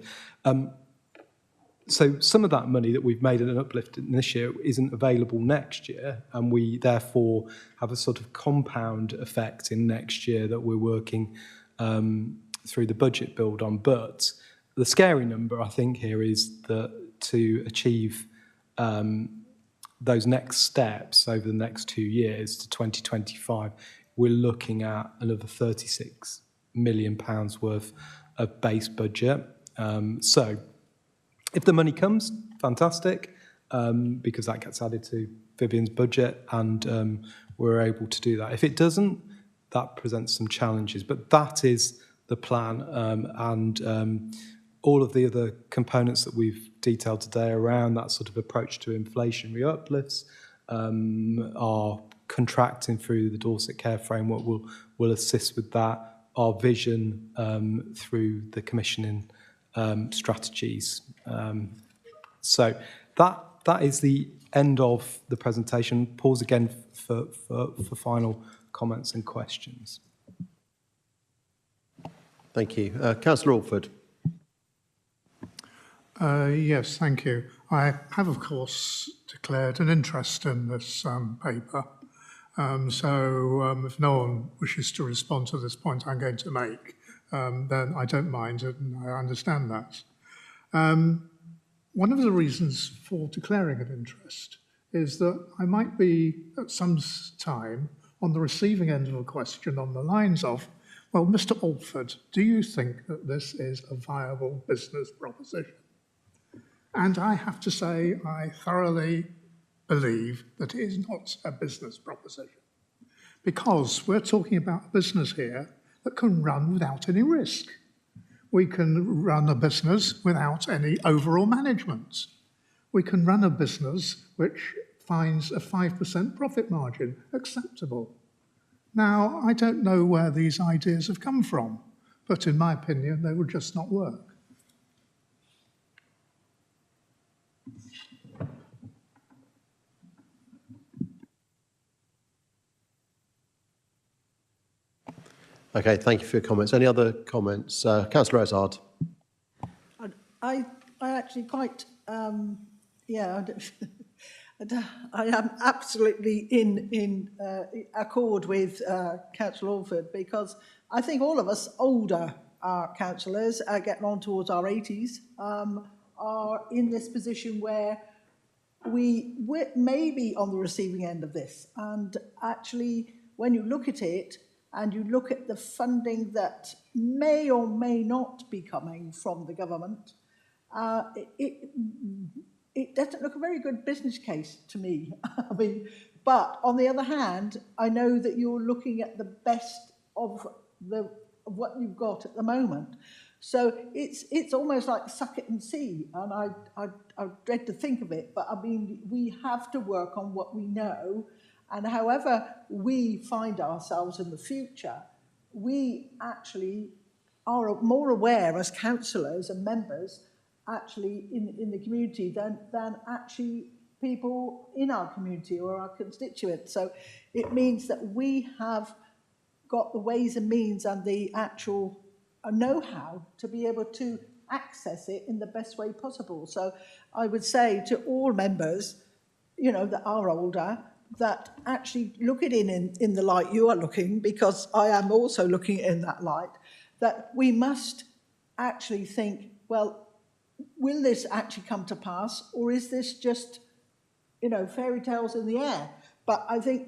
So some of that money that we've made an uplift in this year isn't available next year, and we therefore have a sort of compound effect in next year that we're working through the budget build on. But the scary number, I think, here is that to achieve those next steps over the next 2 years to 2025, we're looking at another £36 million worth of base budget. So if the money comes, fantastic, because that gets added to Vivian's budget, and we're able to do that. If it doesn't, that presents some challenges, but that is the plan, and all of the other components that we've detailed today around that sort of approach to inflationary uplifts are contracting through the Dorset Care Framework will assist with that. Our vision through the commissioning strategies. So that is the end of the presentation. Pause again for final comments and questions. Thank you. Councillor Alford. Yes, thank you. I have, of course, declared an interest in this paper. So if no one wishes to respond to this point I'm going to make, then I don't mind it, and I understand that. One of the reasons for declaring an interest is that I might be at some time on the receiving end of a question on the lines of, well, Mr. Alford, do you think that this is a viable business proposition? And I have to say, I thoroughly believe that it is not a business proposition, because we're talking about a business here that can run without any risk. We can run a business without any overall management. We can run a business which finds a 5% profit margin acceptable. Now, I don't know where these ideas have come from, but in my opinion, they will just not work. Okay, thank you for your comments. Any other comments? Councillor Ezard. I actually quite, yeah, I am absolutely in accord with Councillor Alford, because I think all of us older councillors getting on towards our 80s are in this position where we may be on the receiving end of this. And actually, when you look at it, and you look at the funding that may or may not be coming from the government, it doesn't look a very good business case to me. I mean, but on the other hand, I know that you're looking at the best of what you've got at the moment. So it's almost like suck it and see. And I dread to think of it, but I mean, we have to work on what we know. And however we find ourselves in the future, we actually are more aware as councillors and members actually in the community than actually people in our community or our constituents. So it means that we have got the ways and means and the actual know-how to be able to access it in the best way possible. So I would say to all members, you know, that are older, that actually look at it in the light you are looking, because I am also looking in that light, that we must actually think, well, will this actually come to pass, or is this just, you know, fairy tales in the air? But I think,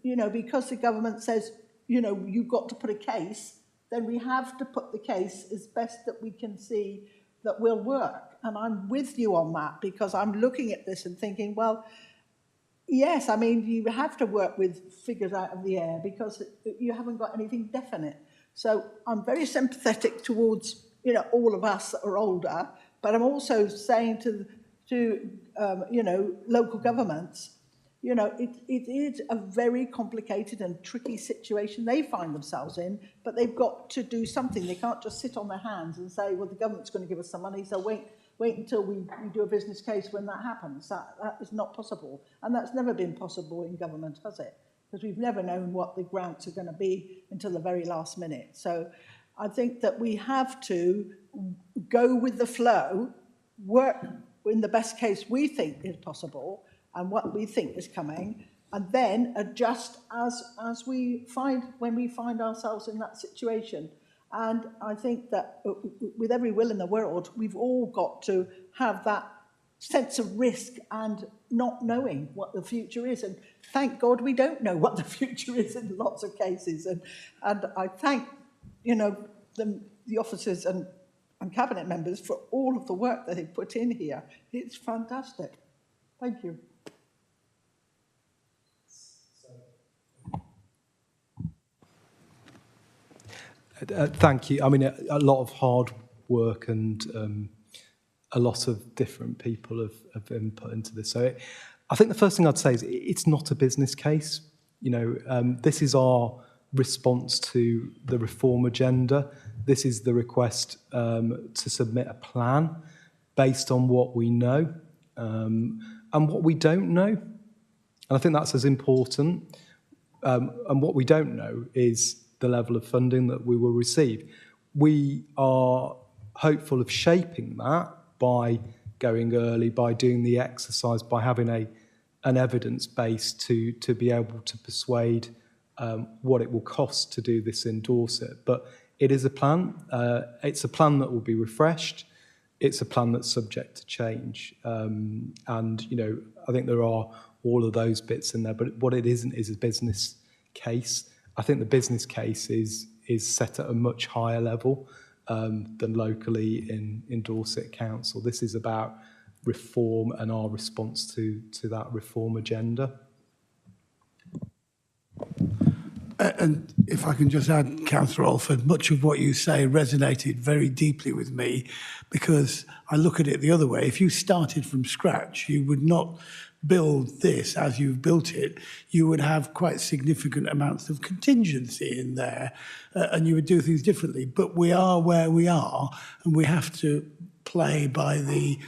you know, because the government says, you know, you've got to put a case, then we have to put the case as best that we can see that will work. And I'm with you on that, because I'm looking at this and thinking, well, yes, I mean, you have to work with figures out of the air because you haven't got anything definite. So I'm very sympathetic towards, you know, all of us that are older, but I'm also saying to you know, local governments, you know, it is a very complicated and tricky situation they find themselves in, but they've got to do something. They can't just sit on their hands and say, well, the government's going to give us some money, so wait until we do a business case when that happens. That is not possible. And that's never been possible in government, has it? Because we've never known what the grants are going to be until the very last minute. So I think that we have to go with the flow, work in the best case we think is possible and what we think is coming, and then adjust as we find, when we find ourselves in that situation. And I think that with every will in the world, we've all got to have that sense of risk and not knowing what the future is. And thank God we don't know what the future is in lots of cases. And I thank, you know, the officers and cabinet members for all of the work that they put in here. It's fantastic. Thank you. Thank you. I mean, a lot of hard work and a lot of different people have input into this. So I think the first thing I'd say is it's not a business case. You know, this is our response to the reform agenda. This is the request to submit a plan based on what we know and what we don't know. And I think that's as important. And what we don't know is the level of funding that we will receive. We are hopeful of shaping that by going early, by doing the exercise, by having an evidence base to be able to persuade what it will cost to do this in Dorset. But it is a plan. It's a plan that will be refreshed. It's a plan that's subject to change. And, you know, I think there are all of those bits in there, but what it isn't is a business case. I think the business case is set at a much higher level than locally in Dorset Council. This is about reform and our response to that reform agenda. And if I can just add, Councillor Alford, much of what you say resonated very deeply with me, because I look at it the other way. If you started from scratch, you would not build this as you've built it, you would have quite significant amounts of contingency in there, and you would do things differently. But we are where we are, and we have to play by the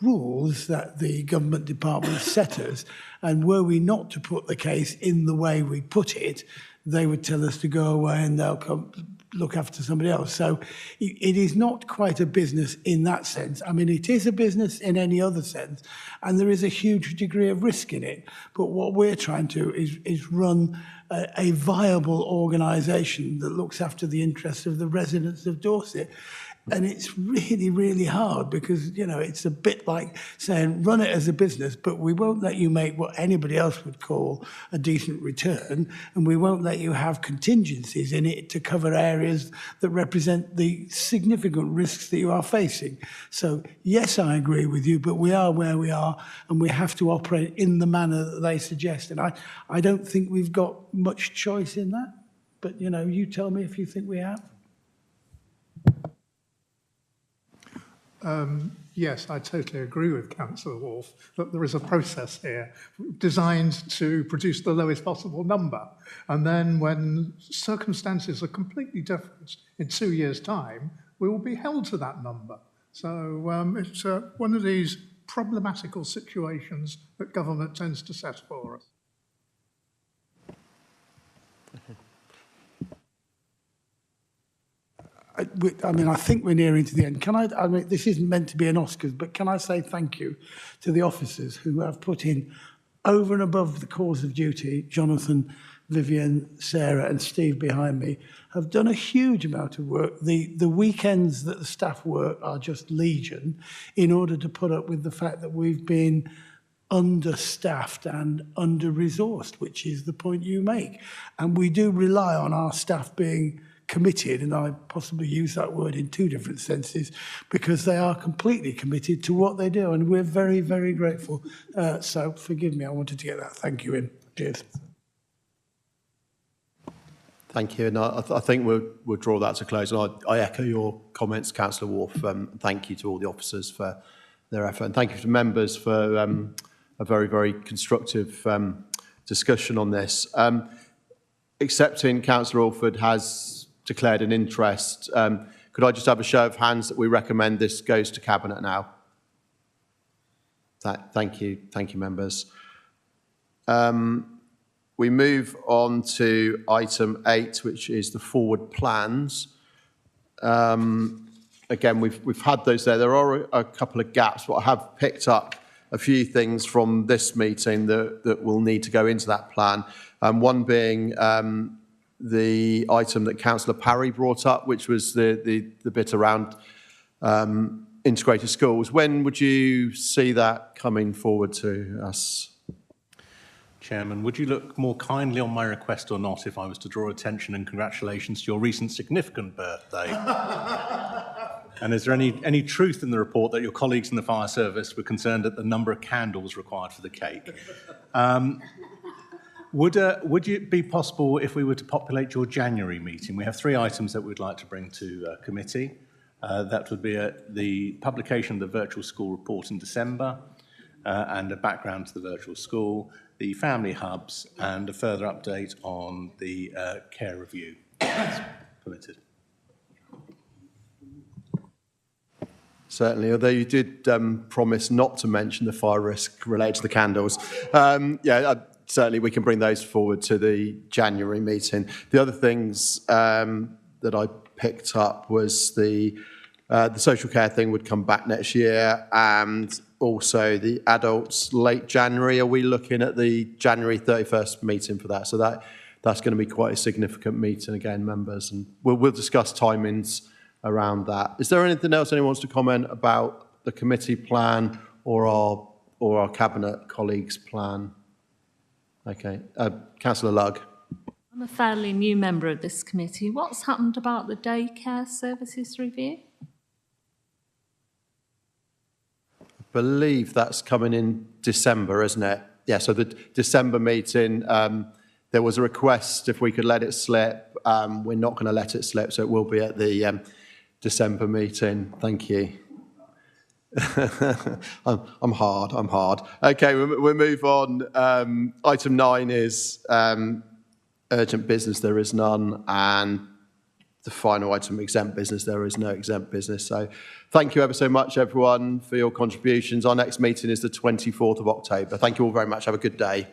rules that the government department set us. And were we not to put the case in the way we put it, they would tell us to go away and they'll come look after somebody else. So it is not quite a business in that sense. I mean, it is a business in any other sense, and there is a huge degree of risk in it. But what we're trying to is run a viable organisation that looks after the interests of the residents of Dorset. And it's really, really hard because, you know, it's a bit like saying run it as a business, but we won't let you make what anybody else would call a decent return, and we won't let you have contingencies in it to cover areas that represent the significant risks that you are facing. So, yes, I agree with you, but we are where we are, and we have to operate in the manner that they suggest. And I don't think we've got much choice in that, but, you know, you tell me if you think we have. Yes, I totally agree with Councillor Wolf that there is a process here designed to produce the lowest possible number. And then when circumstances are completely different in 2 years' time, we will be held to that number. So it's one of these problematical situations that government tends to set for us. I mean, I think we're nearing to the end. I mean, this isn't meant to be an Oscars, but can I say thank you to the officers who have put in, over and above the calls of duty, Jonathan, Vivian, Sarah and Steve behind me, have done a huge amount of work. The weekends that the staff work are just legion in order to put up with the fact that we've been understaffed and under-resourced, which is the point you make. And we do rely on our staff being committed, and I possibly use that word in two different senses, because they are completely committed to what they do, and we're very, very grateful. So forgive me, I wanted to get that thank you in. Cheers. Thank you, and I think we'll draw that to close. And I echo your comments, Councillor Wolf. Thank you to all the officers for their effort, and thank you to members for a very, very constructive discussion on this. Accepting Councillor Alford has declared an interest. Could I just have a show of hands that we recommend this goes to Cabinet now? Thank you, members. We move on to item 8, which is the forward plans. Again, we've had those there. There are a couple of gaps, but I have picked up a few things from this meeting that will need to go into that plan. One being the item that Councillor Parry brought up, which was the bit around integrated schools. When would you see that coming forward to us? Chairman, would you look more kindly on my request or not if I was to draw attention and congratulations to your recent significant birthday? And is there any truth in the report that your colleagues in the fire service were concerned at the number of candles required for the cake? Would it be possible if we were to populate your January meeting? We have 3 items that we'd like to bring to committee. That would be the publication of the virtual school report in December, and a background to the virtual school, the family hubs, and a further update on the care review. That's permitted. Certainly, although you did promise not to mention the fire risk related to the candles. Certainly we can bring those forward to the January meeting. The other things that I picked up was the social care thing would come back next year, and also the adults late January. Are we looking at the January 31st meeting for that? So that's going to be quite a significant meeting again, members, and we'll discuss timings around that. Is there anything else anyone wants to comment about the committee plan or our cabinet colleagues' plan? Okay, Councillor Lugg. I'm a fairly new member of this committee. What's happened about the daycare services review? I believe that's coming in December, isn't it? Yeah, so the December meeting, there was a request if we could let it slip. We're not going to let it slip, so it will be at the December meeting. Thank you. I'm hard. Okay, we'll move on. Item 9 is urgent business. There is none. And the final item, exempt business. There is no exempt business. So thank you ever so much, everyone, for your contributions. Our next meeting is the 24th of October. Thank you all very much. Have a good day.